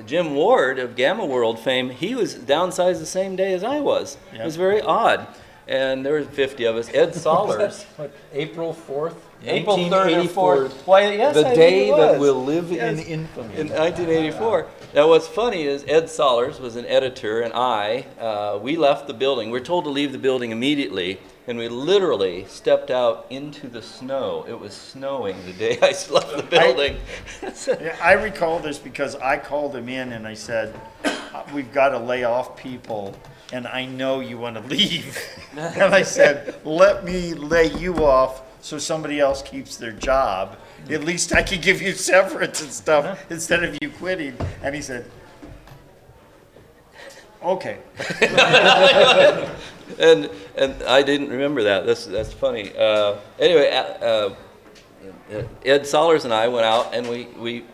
Jim Ward of Gamma World fame, he was downsized the same day as I was. It was very odd. And there were 50 of us. Ed Sollers. What, April 4th? April 3rd or 1984. 4th. Why, yes, The I day think it that was. will live Yes. in infamy. In 1984. Now, what's funny is Ed Sollers was an editor, and we left the building. We were told to leave the building immediately, and we literally stepped out into the snow. It was snowing the day I left the building. Yeah, I recall this because I called him in and I said, we've got to lay off people, and I know you want to leave. And I said, let me lay you off so somebody else keeps their job. At least I can give you severance and stuff instead of you quitting. And he said, okay. and I didn't remember that. That's funny. Anyway, Ed Sollers and I went out and we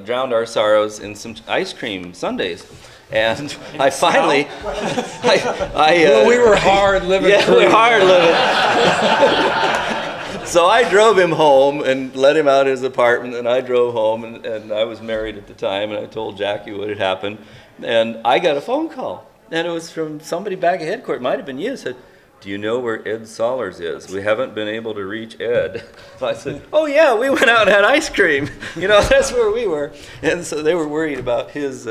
drowned our sorrows in some ice cream sundaes. And I finally, We were hard living. yeah, we were hard living. So I drove him home and let him out of his apartment, and I drove home, and I was married at the time, and I told Jackie what had happened, and I got a phone call, and it was from somebody back at headquarters. It might have been you. Said, "Do you know where Ed Sollers is? We haven't been able to reach Ed." So I said, "Oh yeah, we went out and had ice cream. You know, that's where we were." And so they were worried about his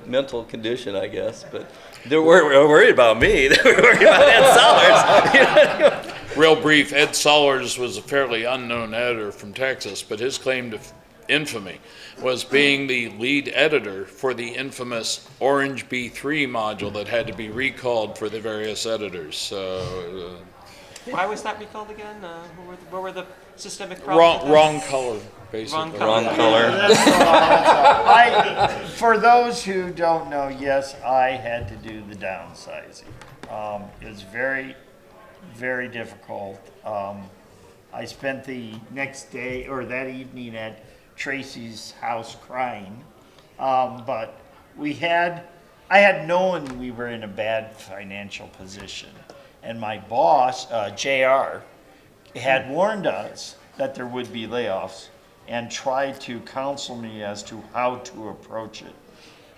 mental condition, I guess, but they weren't worried about me. They were worried about Ed Sollers. Real brief, Ed Sollers was a fairly unknown editor from Texas, but his claim to infamy was being the lead editor for the infamous Orange B3 module that had to be recalled for the various editors. So, Why was that recalled again? What were the systemic problems? wrong color, basically. Wrong color. Wrong color. For those who don't know, yes, I had to do the downsizing. It was very, very difficult. I spent the next day or that evening at Tracy's house crying. But I had known we were in a bad financial position. And my boss, JR, had warned us that there would be layoffs and tried to counsel me as to how to approach it.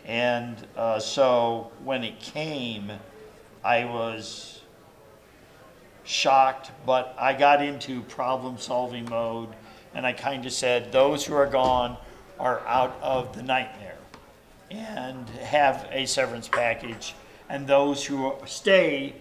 And so when it came, I was shocked, but I got into problem-solving mode, and I kind of said, those who are gone are out of the nightmare and have a severance package, and those who stay,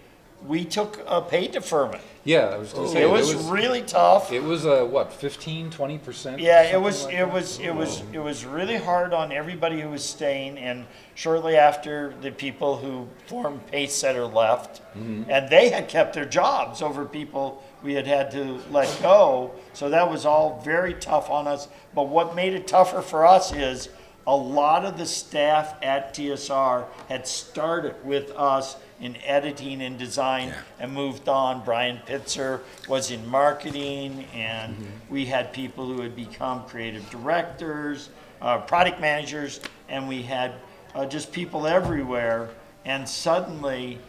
we took a pay deferment. Yeah, I was going to say. It was really tough. It was what, 15, 20%? Yeah, it was really hard on everybody who was staying, and shortly after, the people who formed Pacesetter left, and they had kept their jobs over people we had to let go. So that was all very tough on us. But what made it tougher for us is a lot of the staff at TSR had started with us in editing and design and moved on. Brian Pitzer was in marketing, and we had people who had become creative directors, product managers, and we had just people everywhere. And suddenly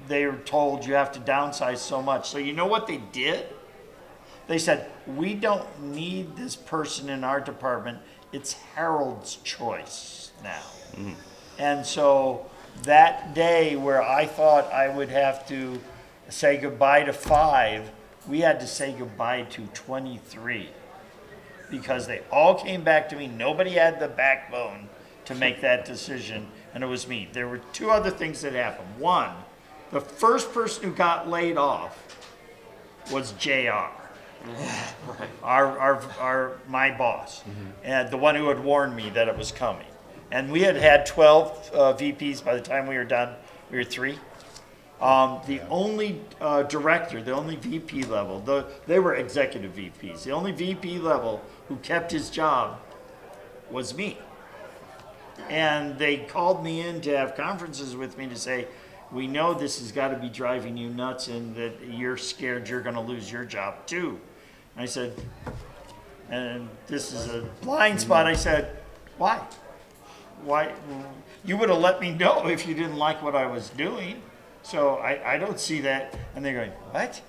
they were told you have to downsize so much. So you know what they did? They said, we don't need this person in our department. It's Harold's choice now. And so that day where I thought I would have to say goodbye to 5, we had to say goodbye to 23 because they all came back to me. Nobody had the backbone to make that decision, and it was me. There were 2 other things that happened. One, the first person who got laid off was JR. My boss, and the one who had warned me that it was coming. And we had 12 VPs by the time we were done. We were 3. The only director, the only VP level, they were executive VPs. The only VP level who kept his job was me. And they called me in to have conferences with me to say, we know this has got to be driving you nuts and that you're scared you're going to lose your job too. And I said, and this is a blind spot, I said, why? Why? You would have let me know if you didn't like what I was doing. So I don't see that. And they're going, what?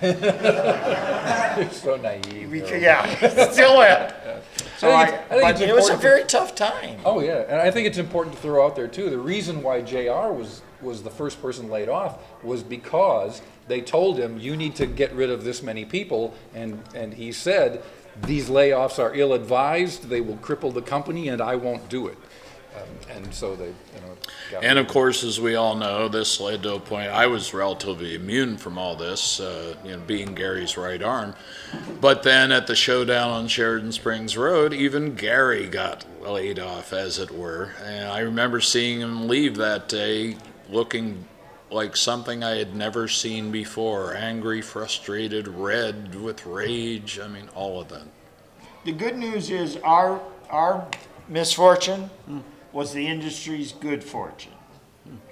You're so naive. Yeah, still am. So I think but it's it was a important very tough time. Oh, yeah, and I think it's important to throw out there, too, the reason why JR was the first person laid off was because they told him, you need to get rid of this many people, and he said, these layoffs are ill-advised, they will cripple the company, and I won't do it. And so they, got And of course, as we all know, this led to a point. I was relatively immune from all this, being Gary's right arm. But then at the showdown on Sheridan Springs Road, even Gary got laid off, as it were. And I remember seeing him leave that day looking like something I had never seen before. Angry, frustrated, red with rage. I mean, all of that. The good news is our misfortune was the industry's good fortune.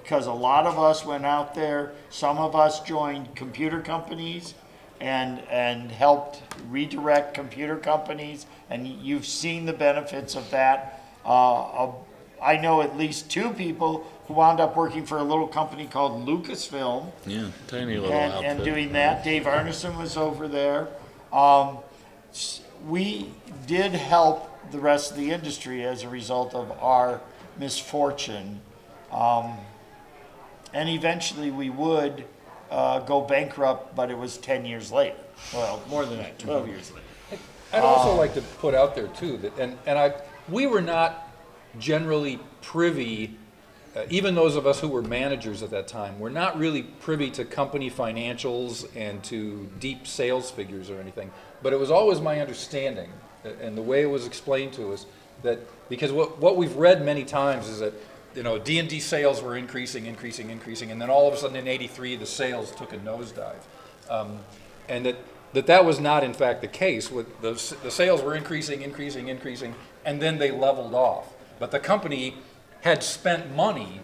Because a lot of us went out there, some of us joined computer companies and helped redirect computer companies, and you've seen the benefits of that. I know at least 2 people who wound up working for a little company called Lucasfilm. Yeah, tiny little outfit. And doing that. Dave Arneson was over there. We did help the rest of the industry as a result of our misfortune. And eventually we would go bankrupt, but it was 10 years later. Well, more than that, 12 years later. I'd also like to put out there too that, we were not generally privy, even those of us who were managers at that time, were not really privy to company financials and to deep sales figures or anything. But it was always my understanding, and the way it was explained to us, that because what we've read many times is that D&D sales were increasing, and then all of a sudden in '83 the sales took a nosedive, and that was not in fact the case. With the sales were increasing, and then they leveled off. But the company had spent money,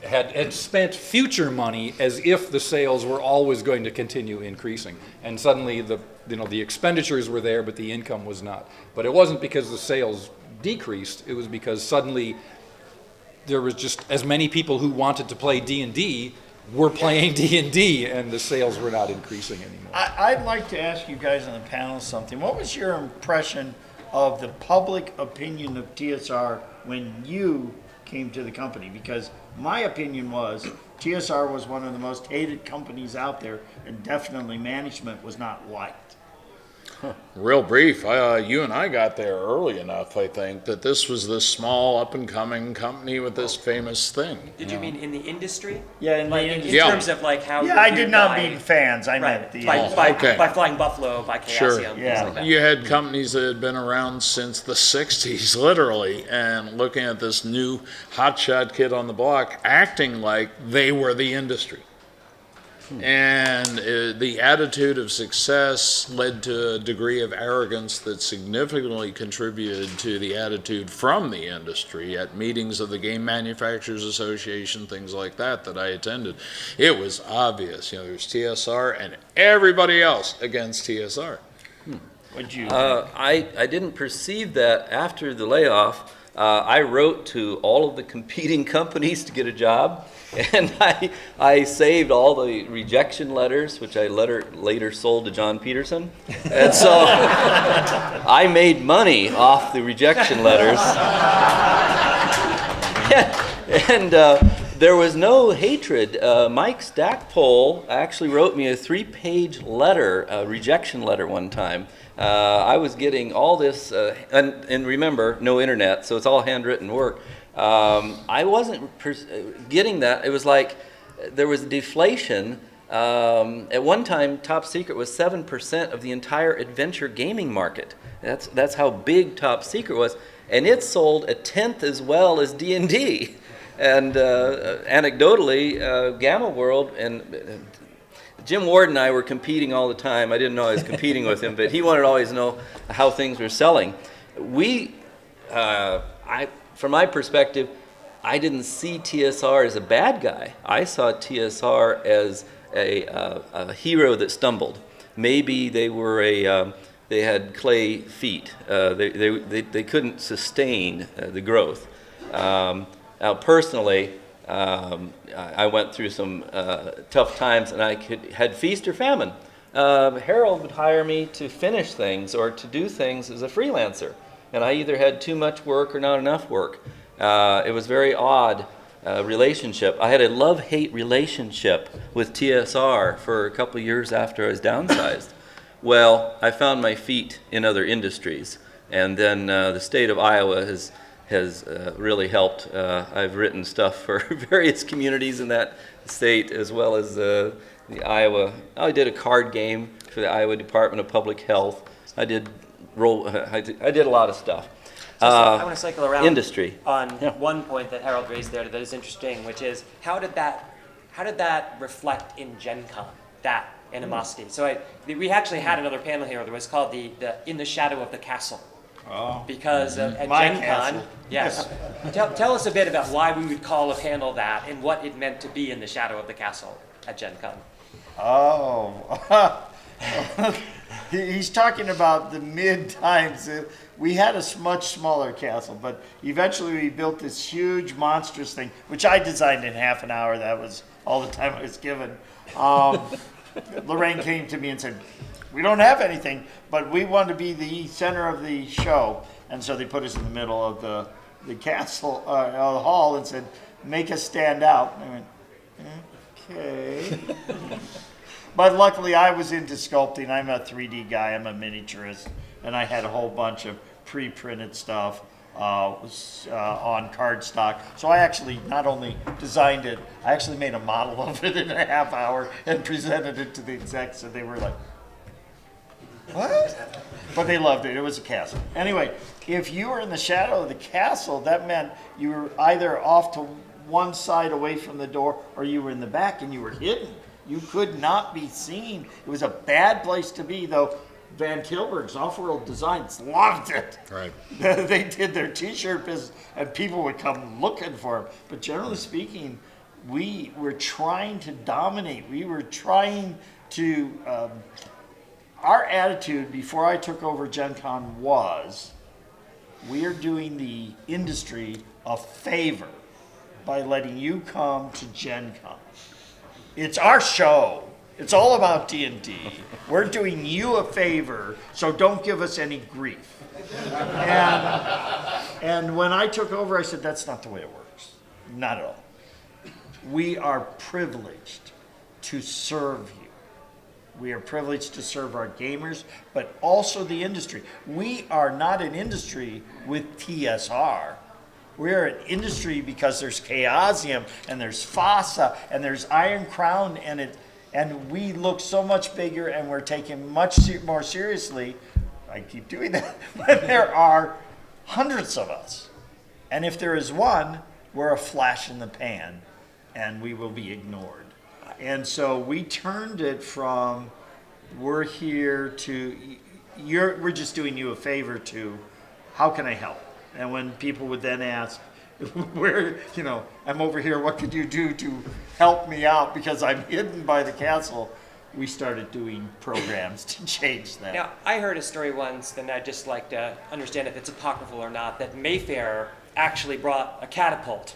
had spent future money as if the sales were always going to continue increasing, and suddenly the expenditures were there, but the income was not. But it wasn't because the sales decreased; it was because suddenly there was just as many people who wanted to play D&D were playing D&D, and the sales were not increasing anymore. I'd like to ask you guys on the panel something. What was your impression of the public opinion of TSR when you came to the company? Because my opinion was TSR was one of the most hated companies out there, and definitely management was not liked. Real brief, you and I got there early enough, I think, that this was this small up-and-coming company with this famous thing. Did you mean in the industry? Yeah, in the Like in industry. Yeah. terms of like how? Yeah, you're I did viewed not by- mean fans. I meant Right, the. Okay. by Flying Buffalo, by Chaosium, Sure. things Yeah. like that. You had companies that had been around since the 60s, literally, and looking at this new hotshot kid on the block acting like they were the industry. And the attitude of success led to a degree of arrogance that significantly contributed to the attitude from the industry at meetings of the Game Manufacturers Association, things like that I attended. It was obvious, there's TSR and everybody else against TSR. Would you? I didn't perceive that after the layoff. I wrote to all of the competing companies to get a job, and I saved all the rejection letters, which I later sold to John Peterson. And so I made money off the rejection letters. And there was no hatred. Mike Stackpole actually wrote me a 3-page letter, a rejection letter one time. I was getting all this, and remember, no internet, so it's all handwritten work. I wasn't getting that. It was like there was deflation. At one time, Top Secret was 7% of the entire adventure gaming market. That's how big Top Secret was, and it sold 1/10 as well as D&D. And anecdotally, Gamma World and Jim Ward and I were competing all the time. I didn't know I was competing with him, but he wanted to always know how things were selling. From my perspective, I didn't see TSR as a bad guy. I saw TSR as a hero that stumbled. Maybe they were they had clay feet. They couldn't sustain the growth. Now, personally, I went through some tough times, and I had feast or famine. Harold would hire me to finish things or to do things as a freelancer, and I either had too much work or not enough work. It was a very odd relationship. I had a love-hate relationship with TSR for a couple of years after I was downsized. Well, I found my feet in other industries, and then the state of Iowa has really helped. I've written stuff for various communities in that state, as well as the Iowa. I did a card game for the Iowa Department of Public Health. I did a lot of stuff. I want to cycle around Industry. on one point that Harold raised there that is interesting, which is how did that reflect in Gen Con, that animosity? So we actually had another panel here that was called the In the Shadow of the Castle. Oh. Because at My Gen castle. Con, yes. Tell us a bit about why we would call a panel that and what it meant to be in the shadow of the castle at Gen Con. Oh. He's talking about the mid times. We had a much smaller castle, but eventually we built this huge, monstrous thing, which I designed in half an hour. That was all the time I was given. Lorraine came to me and said, "We don't have anything, but we want to be the center of the show." And so they put us in the middle of the castle, the hall, and said, "Make us stand out." And I went, "Okay." But luckily I was into sculpting. I'm a 3D guy. I'm a miniaturist. And I had a whole bunch of pre-printed stuff on cardstock. So I actually not only designed it, I actually made a model of it in a half hour and presented it to the execs, and they were like, "What?" But they loved it. It was a castle. Anyway, if you were in the shadow of the castle, that meant you were either off to one side away from the door, or you were in the back and you were hidden. You could not be seen. It was a bad place to be, though. Van Tilburg's Off-World Designs loved it. Right. They did their T-shirt business, and people would come looking for them. But generally speaking, we were trying to dominate. We were trying to. Our attitude before I took over Gen Con was, we are doing the industry a favor by letting you come to Gen Con. It's our show. It's all about D&D. We're doing you a favor, so don't give us any grief. And when I took over, I said, that's not the way it works. Not at all. We are privileged to serve you. We are privileged to serve our gamers, but also the industry. We are not an industry with TSR. We're an industry because there's Chaosium, and there's FASA, and there's Iron Crown, and we look so much bigger, and we're taken much more seriously. I keep doing that. But there are hundreds of us. And if there is one, we're a flash in the pan, and we will be ignored. And so we turned it from, we're here to, we're just doing you a favor, to, how can I help? And when people would then ask, I'm over here, what could you do to help me out because I'm hidden by the castle? We started doing programs to change that. Now, I heard a story once, and I'd just like to understand if it's apocryphal or not, that Mayfair actually brought a catapult.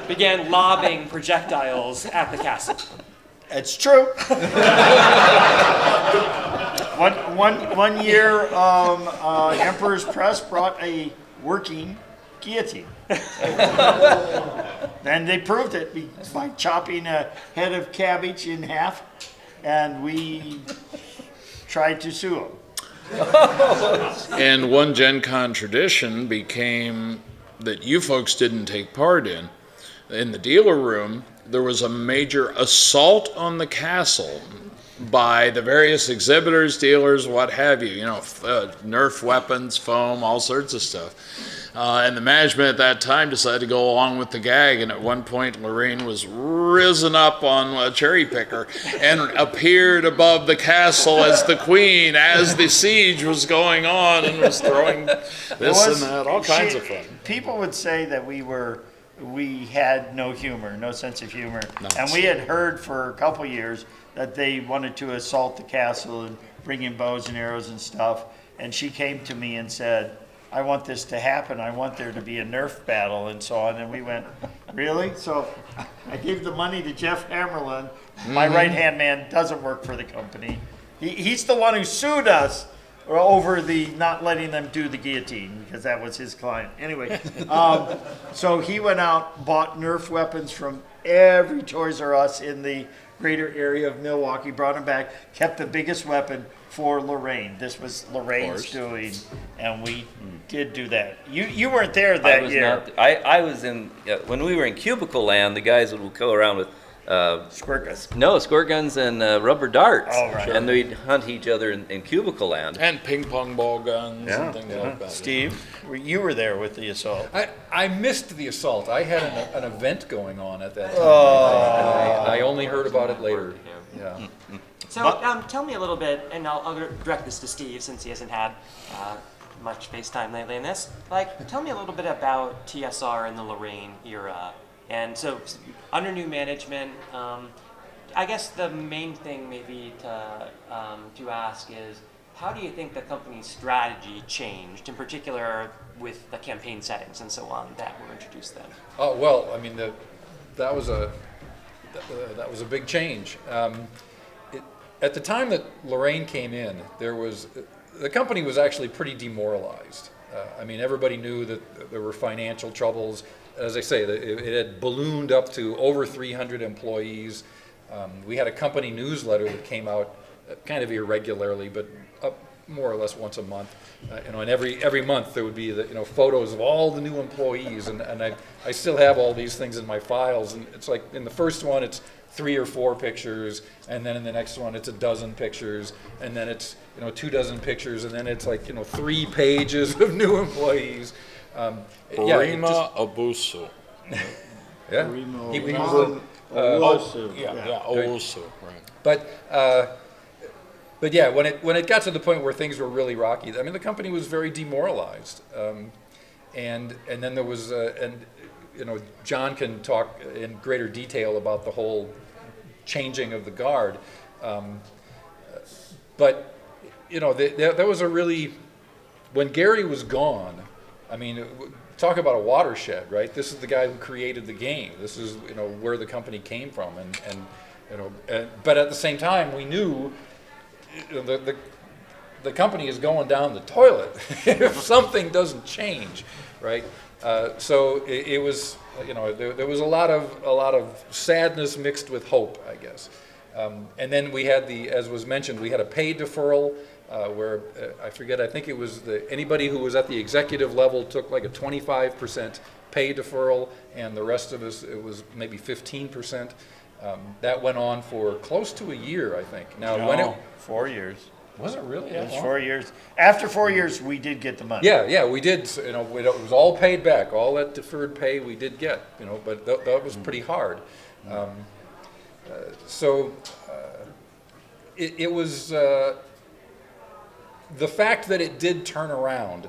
Began lobbing projectiles at the castle. It's true. One year, Emperor's Press brought a working guillotine. Then they proved it by chopping a head of cabbage in half, and we tried to sue them. And one Gen Con tradition became that you folks didn't take part in. In the dealer room, there was a major assault on the castle by the various exhibitors, dealers, what have you, Nerf weapons, foam, all sorts of stuff. And the management at that time decided to go along with the gag, and at one point Lorraine was risen up on a cherry picker and appeared above the castle as the queen as the siege was going on, and was throwing this and that, all kinds of fun. People would say that we had no humor, no sense of humor. Nuts. And we had heard for a couple years that they wanted to assault the castle and bring in bows and arrows and stuff. And she came to me and said, I want this to happen. I want there to be a Nerf battle and so on. And we went, really? So I gave the money to Jeff Hammerlin. My right-hand man doesn't work for the company. He's the one who sued us over the not letting them do the guillotine, because that was his client. Anyway, so he went out, bought Nerf weapons from every Toys R Us in the greater area of Milwaukee, brought them back, kept the biggest weapon for Lorraine. This was Lorraine's doing, and we did do that. You weren't there that year. I was in, when we were in Cubicle Land, the guys would go around with Squirt guns. no, squirt guns and rubber darts. Oh, right. And we'd hunt each other in Cubicle Land. And ping pong ball guns Yeah, and things like that. Steve, you were there with the assault. I missed the assault. I had an event going on at that time. I only heard about it later. Yeah. So tell me a little bit, and I'll direct this to Steve since he hasn't had much face time lately in this. Like, tell me a little bit about TSR in the Lorraine era. And so, under new management, I guess the main thing maybe to ask is, how do you think the company's strategy changed, in particular with the campaign settings and so on that were introduced then? Oh well, I mean that was a big change. At the time that Lorraine came in, the company was actually pretty demoralized. I mean, everybody knew that there were financial troubles. As I say, it had ballooned up to over 300 employees. We had a company newsletter that came out kind of irregularly, but more or less once a month. And every month there would be photos of all the new employees, and I still have all these things in my files. And it's like in the first one it's 3 or 4 pictures, and then in the next one it's a dozen pictures, and then it's 24 pictures, and then it's like 3 pages of new employees. Rima Abuso. Yeah, he was Owusu, right. But yeah, when it got to the point where things were really rocky, I mean, the company was very demoralized, and then there was John can talk in greater detail about the whole changing of the guard, but there was a really, when Gary was gone, I mean, talk about a watershed, right? This is the guy who created the game. This is where the company came from, but at the same time we knew the company is going down the toilet if something doesn't change, right? So it was there was a lot of sadness mixed with hope, I guess. And then we had as was mentioned, we had a pay deferral. Where I forget, I think it was anybody who was at the executive level took like a 25% pay deferral, and the rest of us, it was maybe 15%. That went on for close to a year, I think. Now, 4 years. Was it really? It was 4 years. After 4 years, we did get the money. Yeah, we did. It was all paid back. All that deferred pay we did get. But that was pretty hard. It was. The fact that it did turn around,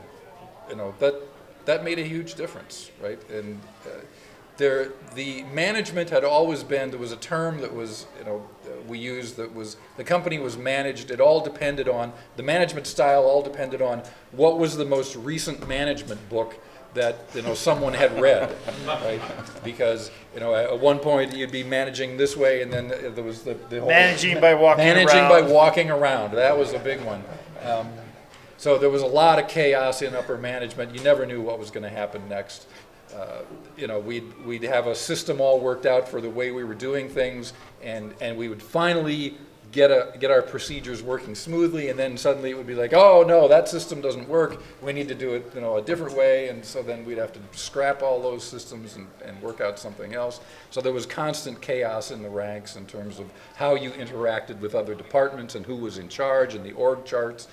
that made a huge difference, right? And the management had always been, there was a term that was, we used, that was, the company was managed, it all depended on, the management style all depended on what was the most recent management book that someone had read, right? Because at one point you'd be managing this way, and then there was the whole managing by walking around. That was a big one. So there was a lot of chaos in upper management. You never knew what was going to happen next. We'd have a system all worked out for the way we were doing things, and we would finally get our procedures working smoothly, and then suddenly it would be like, oh no, that system doesn't work. We need to do it a different way, and so then we'd have to scrap all those systems and work out something else. So there was constant chaos in the ranks in terms of how you interacted with other departments and who was in charge and the org charts.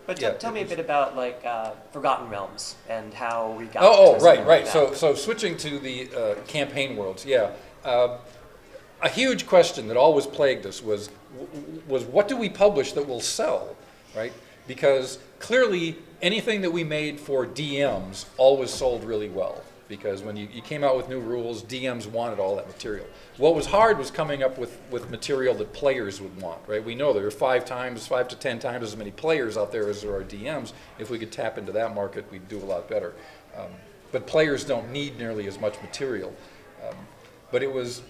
But yeah, tell me a it was- bit about like Forgotten Realms and how we got. Oh, to right, something right. like So, that. so switching to the campaign worlds, yeah. A huge question that always plagued us was what do we publish that will sell, right? Because clearly anything that we made for DMs always sold really well. Because when you came out with new rules, DMs wanted all that material. What was hard was coming up with material that players would want, right? We know there are 5 to 10 times as many players out there as there are DMs. If we could tap into that market, we'd do a lot better. But players don't need nearly as much material. But it was,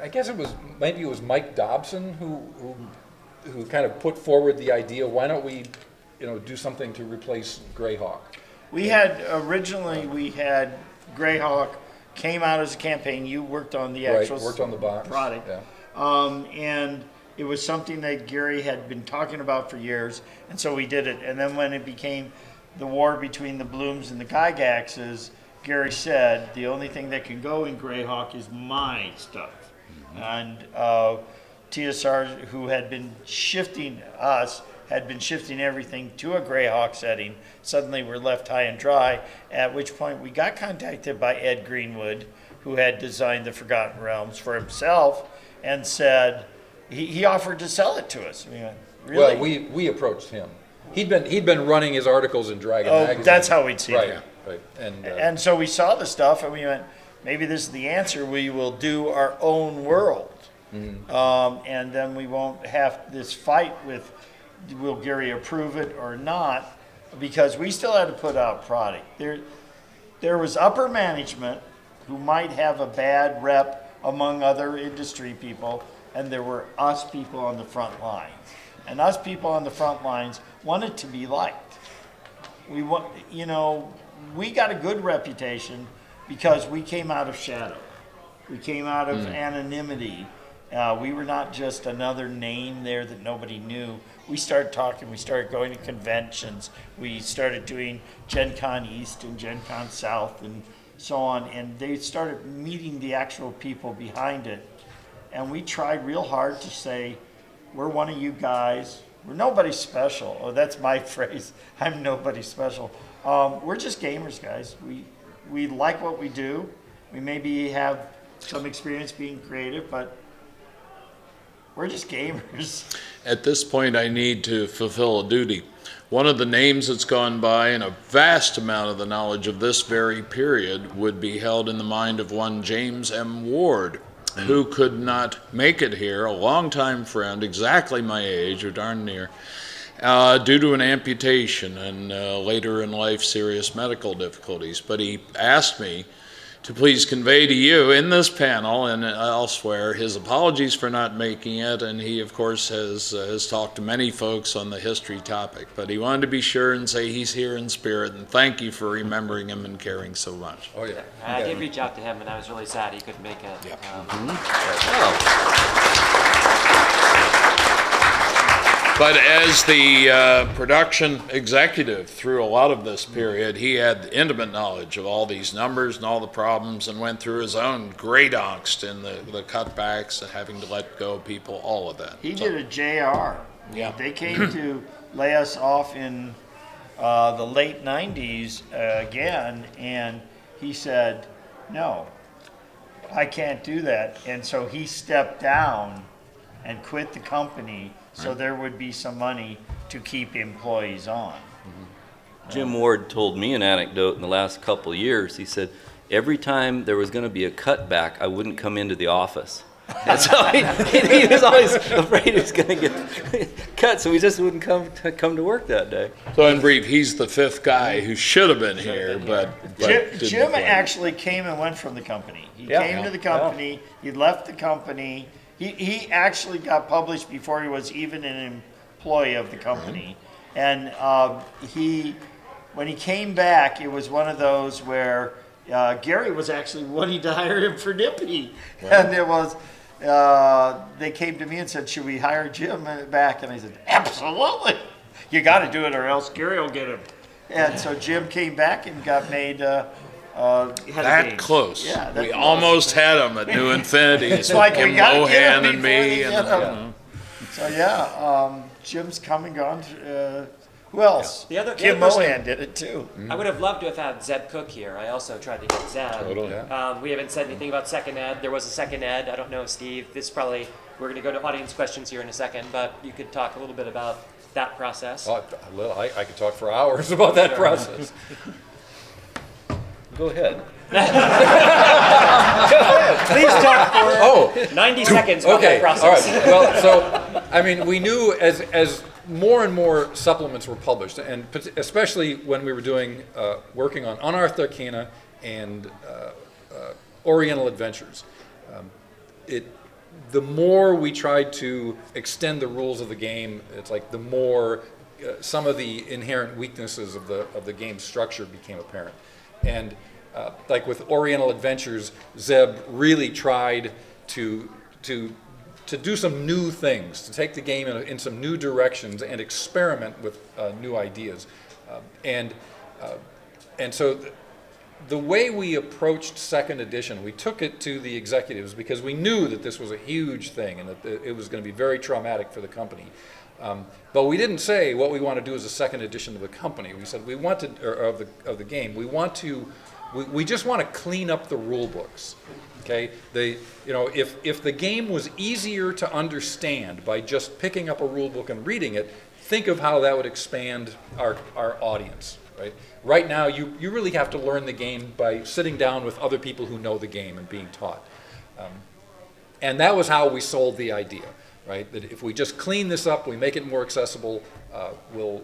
I guess maybe it was Mike Dobson who kind of put forward the idea, why don't we, do something to replace Greyhawk? We had Greyhawk came out as a campaign. You worked on the Right, actual worked on the box. product. Yeah. And it was something that Gary had been talking about for years, and so we did it. And then when it became the war between the Blooms and the Gygaxes, Gary said, the only thing that can go in Greyhawk is my stuff. And TSR, who had been shifting everything to a Greyhawk setting. Suddenly we're left high and dry, at which point we got contacted by Ed Greenwood, who had designed the Forgotten Realms for himself, and said, he offered to sell it to us. We went, really? Well, we approached him. He'd been running his articles in Dragon Magazine. That's how we'd seen right, it. Right, And so we saw the stuff and we went, maybe this is the answer. We will do our own world. And then we won't have this fight with, will Gary approve it or not? Because we still had to put out product. There was upper management who might have a bad rep among other industry people, and there were us people on the front lines. And us people on the front lines wanted to be liked. We got a good reputation because we came out of shadow. We came out of anonymity. We were not just another name there that nobody knew. We started talking, we started going to conventions, we started doing Gen Con East and Gen Con South and so on, and they started meeting the actual people behind it. And we tried real hard to say, we're one of you guys, we're nobody special. Oh, that's my phrase, I'm nobody special. We're just gamers, guys. We like what we do. We maybe have some experience being creative, but we're just gamers. At this point, I need to fulfill a duty. One of the names that's gone by, and a vast amount of the knowledge of this very period would be held in the mind of one James M. Ward, who could not make it here, a longtime friend, exactly my age, or darn near, due to an amputation and later in life serious medical difficulties. But he asked me to please convey to you in this panel and elsewhere his apologies for not making it, and he of course has talked to many folks on the history topic, but he wanted to be sure and say he's here in spirit, and thank you for remembering him and caring so much. Oh yeah. I did reach out to him, and I was really sad he couldn't make it. Yeah. But as the production executive through a lot of this period, he had intimate knowledge of all these numbers and all the problems, and went through his own great angst in the cutbacks and having to let go of people, all of that. He did a JR. Yeah. They came to lay us off in the late 90s again, and he said, no, I can't do that. And so he stepped down and quit the company so there would be some money to keep employees on. Jim Ward told me an anecdote in the last couple of years. He said, every time there was going to be a cutback, I wouldn't come into the office. And so he was always afraid he was going to get cut, so he just wouldn't come to work that day. So in brief, he's the fifth guy who should have been here, but didn't Jim quite. actually came and went from the company. He Yeah. came to the company, he left the company. He actually got published before he was even an employee of the company. And when he came back, it was one of those where Gary was actually wanting to hire him for Nippy. Right. And it was, they came to me and said, should we hire Jim back? And I said, absolutely. You got to do it or else Gary will get him. And so Jim came back and got made That close. Yeah, that we close. almost had him at New Infinity. It's like we Kim gotta get him Lohan and before me. they And, get him. So yeah, Jim's come and gone. Who else? The other Kim person- Mohan did it too. I would have loved to have had Zeb Cook here. I also tried to get Zeb. Totally. We haven't said anything about second ed. There was a second ed. I don't know, Steve. This is probably, we're going to go to audience questions here in a second, but you could talk a little bit about that process. Oh, I could talk for hours about that process. Go ahead. Please talk for Oh, 90 seconds about okay, that process. all right. Well, so, I mean, we knew as more and more supplements were published, and especially when we were doing, working on Anarthakena and Oriental Adventures, the more we tried to extend the rules of the game, it's like the more some of the inherent weaknesses of the game's structure became apparent. And like with Oriental Adventures, Zeb really tried to do some new things, to take the game in some new directions and experiment with new ideas. And so the way we approached second edition, we took it to the executives because we knew that this was a huge thing and that it was going to be very traumatic for the company. But we didn't say what we want to do as a second edition of the company. We said we want to, or of the game. We just want to clean up the rule books. Okay, if the game was easier to understand by just picking up a rule book and reading it, think of how that would expand our audience. Right now, you really have to learn the game by sitting down with other people who know the game and being taught. And that was how we sold the idea. Right, that if we just clean this up, we make it more accessible, it'll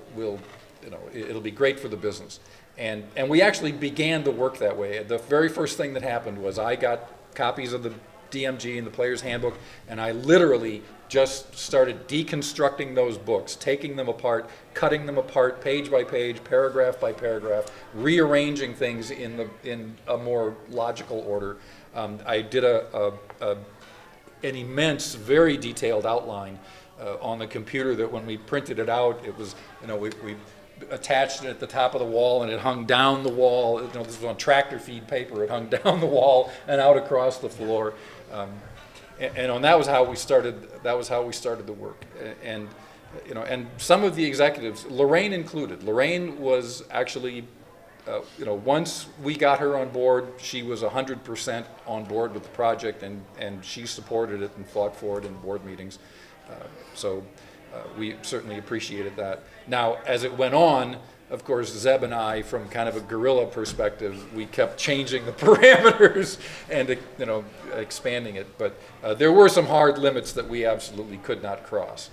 be great for the business. And we actually began the work that way. The very first thing that happened was I got copies of the DMG and the Player's Handbook, and I literally just started deconstructing those books, taking them apart, cutting them apart page by page, paragraph by paragraph, rearranging things in a more logical order. I did an immense, very detailed outline on the computer that when we printed it out, it was, we attached it at the top of the wall and it hung down the wall. This was on tractor feed paper. It hung down the wall and out across the floor. And that was how we started. That was how we started the work. And some of the executives, Lorraine included. Lorraine was actually. Once we got her on board, she was 100% on board with the project, and she supported it and fought for it in board meetings. So we certainly appreciated that. Now, as it went on, of course, Zeb and I, from kind of a guerrilla perspective, we kept changing the parameters and expanding it. But there were some hard limits that we absolutely could not cross.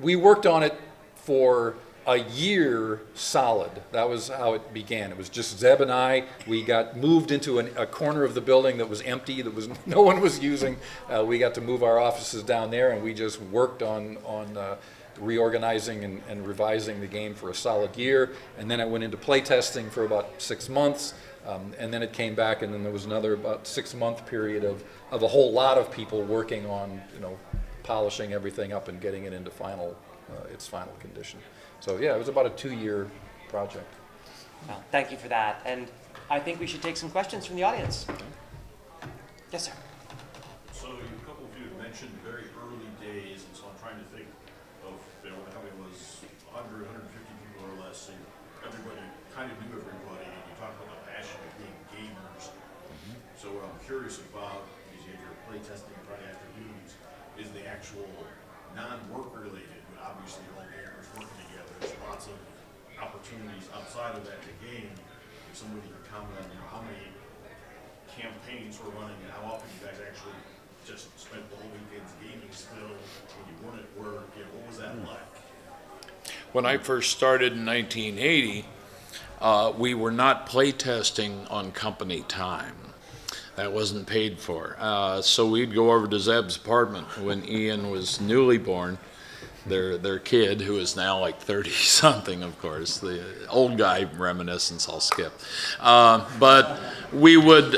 We worked on it for a year solid. That was how it began. It was just Zeb and I. We got moved into a corner of the building that was empty, that was no one was using. We got to move our offices down there, and we just worked on reorganizing and revising the game for a solid year. And then I went into play testing for about 6 months, and then it came back, and then there was another about 6-month period of a whole lot of people working on polishing everything up and getting it into its final condition. So yeah, it was about a 2-year project. Well, thank you for that. And I think we should take some questions from the audience. Yes, sir. So a couple of you had mentioned very early days, and so I'm trying to think of how it was 100, 150 people or less, and everybody kind of knew everybody, and you talked about the passion of being gamers. So what I'm curious about is you have your play testing Friday afternoons, is the actual non-work related, but obviously all gamers working together. There's lots of opportunities outside of that to game. If somebody could comment on how many campaigns we're running and how often you guys actually just spent the whole weekends gaming still when you weren't at work, what was that like? When I first started in 1980, we were not playtesting on company time. That wasn't paid for. So we'd go over to Zeb's apartment when Ian was newly born, their kid, who is now like 30-something, of course. The old guy reminiscence I'll skip. But we would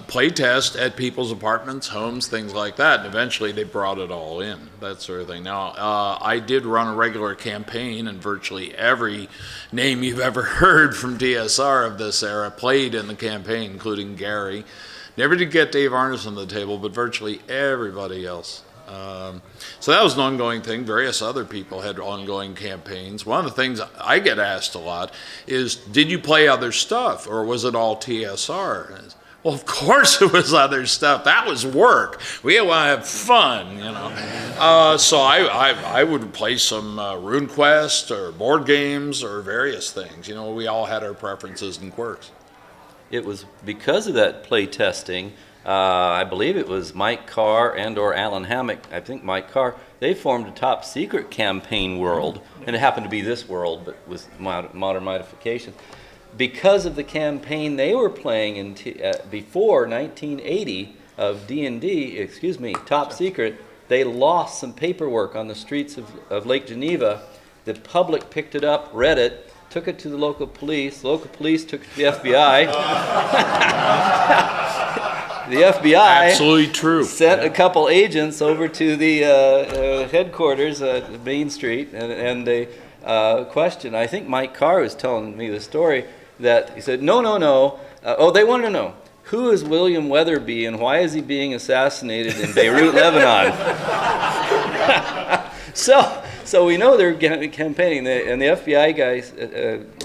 play test at people's apartments, homes, things like that. And eventually they brought it all in, that sort of thing. Now, I did run a regular campaign, and virtually every name you've ever heard from TSR of this era played in the campaign, including Gary. Never did get Dave Arneson to the table, but virtually everybody else. So that was an ongoing thing. Various other people had ongoing campaigns. One of the things I get asked a lot is, did you play other stuff, or was it all TSR? Well, of course it was other stuff. That was work. We want to have fun, you know. So I would play some RuneQuest or board games or various things. You know, we all had our preferences and quirks. It was because of that play testing. I believe it was Mike Carr and/or Alan Hammock. I think Mike Carr. They formed a top secret campaign world, and it happened to be this world, but with modern modifications. Because of the campaign they were playing before 1980 of D&D, Top Secret, they lost some paperwork on the streets of Lake Geneva. The public picked it up, read it, took it to the local police. The local police took it to the FBI. The FBI Absolutely true. sent a couple agents over to the headquarters at Main Street, and they questioned. I think Mike Carr was telling me the story that he said, no. They wanted to know, who is William Weatherby and why is he being assassinated in Beirut, Lebanon? So we know they're campaigning, and the FBI guys,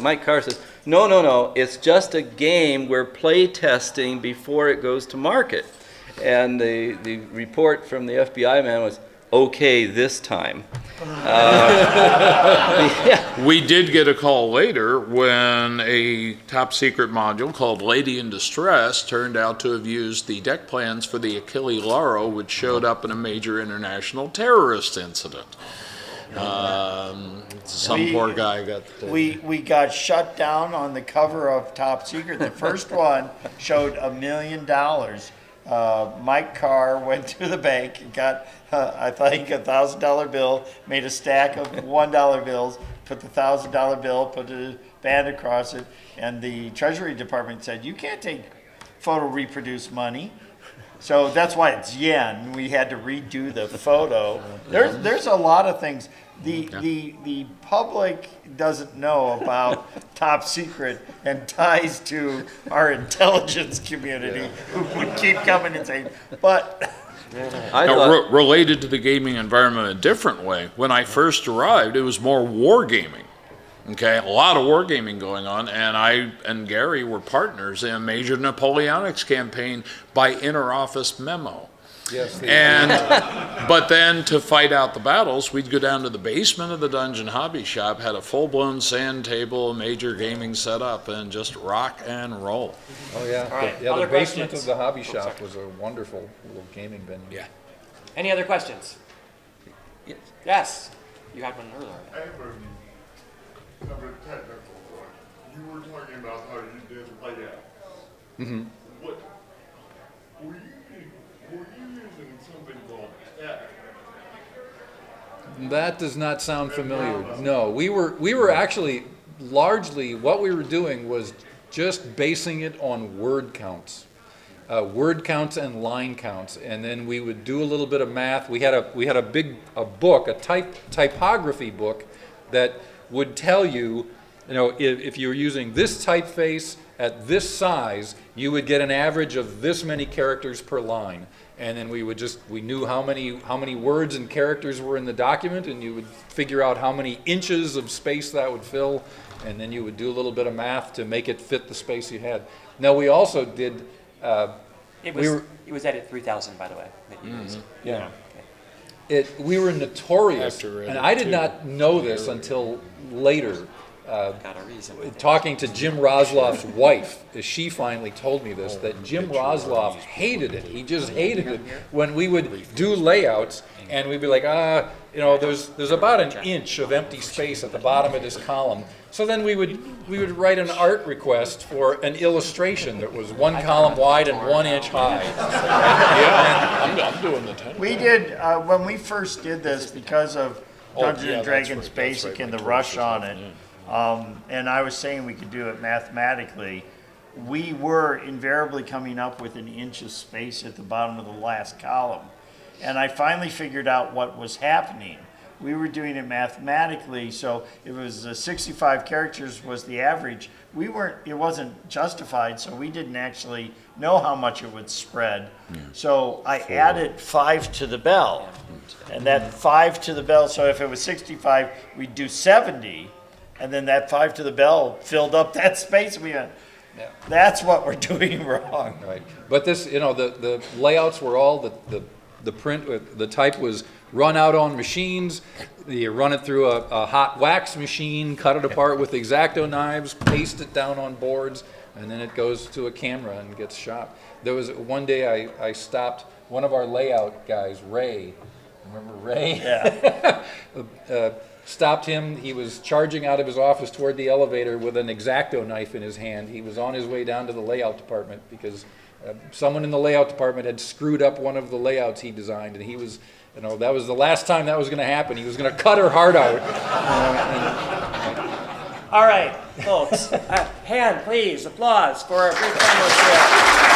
Mike Carr says, no, it's just a game we're play testing before it goes to market. And the report from the FBI man was, okay, this time. We did get a call later when a top secret module called Lady in Distress turned out to have used the deck plans for the Achille Lauro, which showed up in a major international terrorist incident. Some poor guy got... We got shut down on the cover of Top Secret. The first one showed $1 million. Mike Carr went to the bank and got, I think, a $1,000 bill, made a stack of $1 bills, put the $1,000 bill, put a band across it, and the Treasury Department said, you can't take photo reproduce money. So that's why it's yen. We had to redo the photo. There's a lot of things. The public doesn't know about Top Secret and ties to our intelligence community who would keep coming and saying, but... Related to the gaming environment in a different way, when I first arrived, it was more wargaming. Okay, a lot of wargaming going on, and I and Gary were partners in a major Napoleonics campaign by interoffice memo. Yes. But then to fight out the battles, we'd go down to the basement of the Dungeon Hobby Shop, had a full-blown sand table, a major gaming setup, and just rock and roll. Oh, yeah. All right, The other basement questions? of the hobby shop was a wonderful little gaming venue. Yeah. Any other questions? Yes. You had one earlier. I have a technical one. You were talking about how you did layout. Mm-hmm. What were you using something called F? That does not sound familiar. No, we were actually largely what we were doing was just basing it on word counts and line counts, and then we would do a little bit of math. We had a book, a typography book that would tell you, if you were using this typeface at this size, you would get an average of this many characters per line. And then we knew how many words and characters were in the document, and you would figure out how many inches of space that would fill, and then you would do a little bit of math to make it fit the space you had. Now we also did. It was edit 3000, by the way, that you used. Yeah. We were notorious, After and I did not know this until later. Got a reason. Talking to Jim Rosloff's wife, she finally told me this, that Jim Rosloff hated it. He just hated it when we would do layouts and we'd be like, there's about an inch of empty space at the bottom of this column. So then we would write an art request for an illustration that was 1 column wide and 1 inch high. I'm doing the 10. We did, when we first did this, because of Dungeons and Dragons Basic and the rush on it, and I was saying we could do it mathematically, we were invariably coming up with an inch of space at the bottom of the last column. And I finally figured out what was happening. We were doing it mathematically, so it was 65 characters was the average, it wasn't justified, so we didn't actually know how much it would spread. So I added 5 to the bell. And that 5 to the bell, so if it was 65, we'd do 70. And then that 5 to the bell filled up that space. We went, that's what we're doing wrong. Right, but this, the layouts were all, the print, the type was run out on machines. You run it through a hot wax machine, cut it apart with X-Acto knives, paste it down on boards, and then it goes to a camera and gets shot. There was one day I stopped one of our layout guys, Ray. Remember Ray? Yeah. Stopped him. He was charging out of his office toward the elevator with an X-Acto knife in his hand. He was on his way down to the layout department because someone in the layout department had screwed up one of the layouts he designed, and he was, that was the last time that was going to happen. He was going to cut her heart out. All right, folks. Hand, please. Applause for our great panelists here.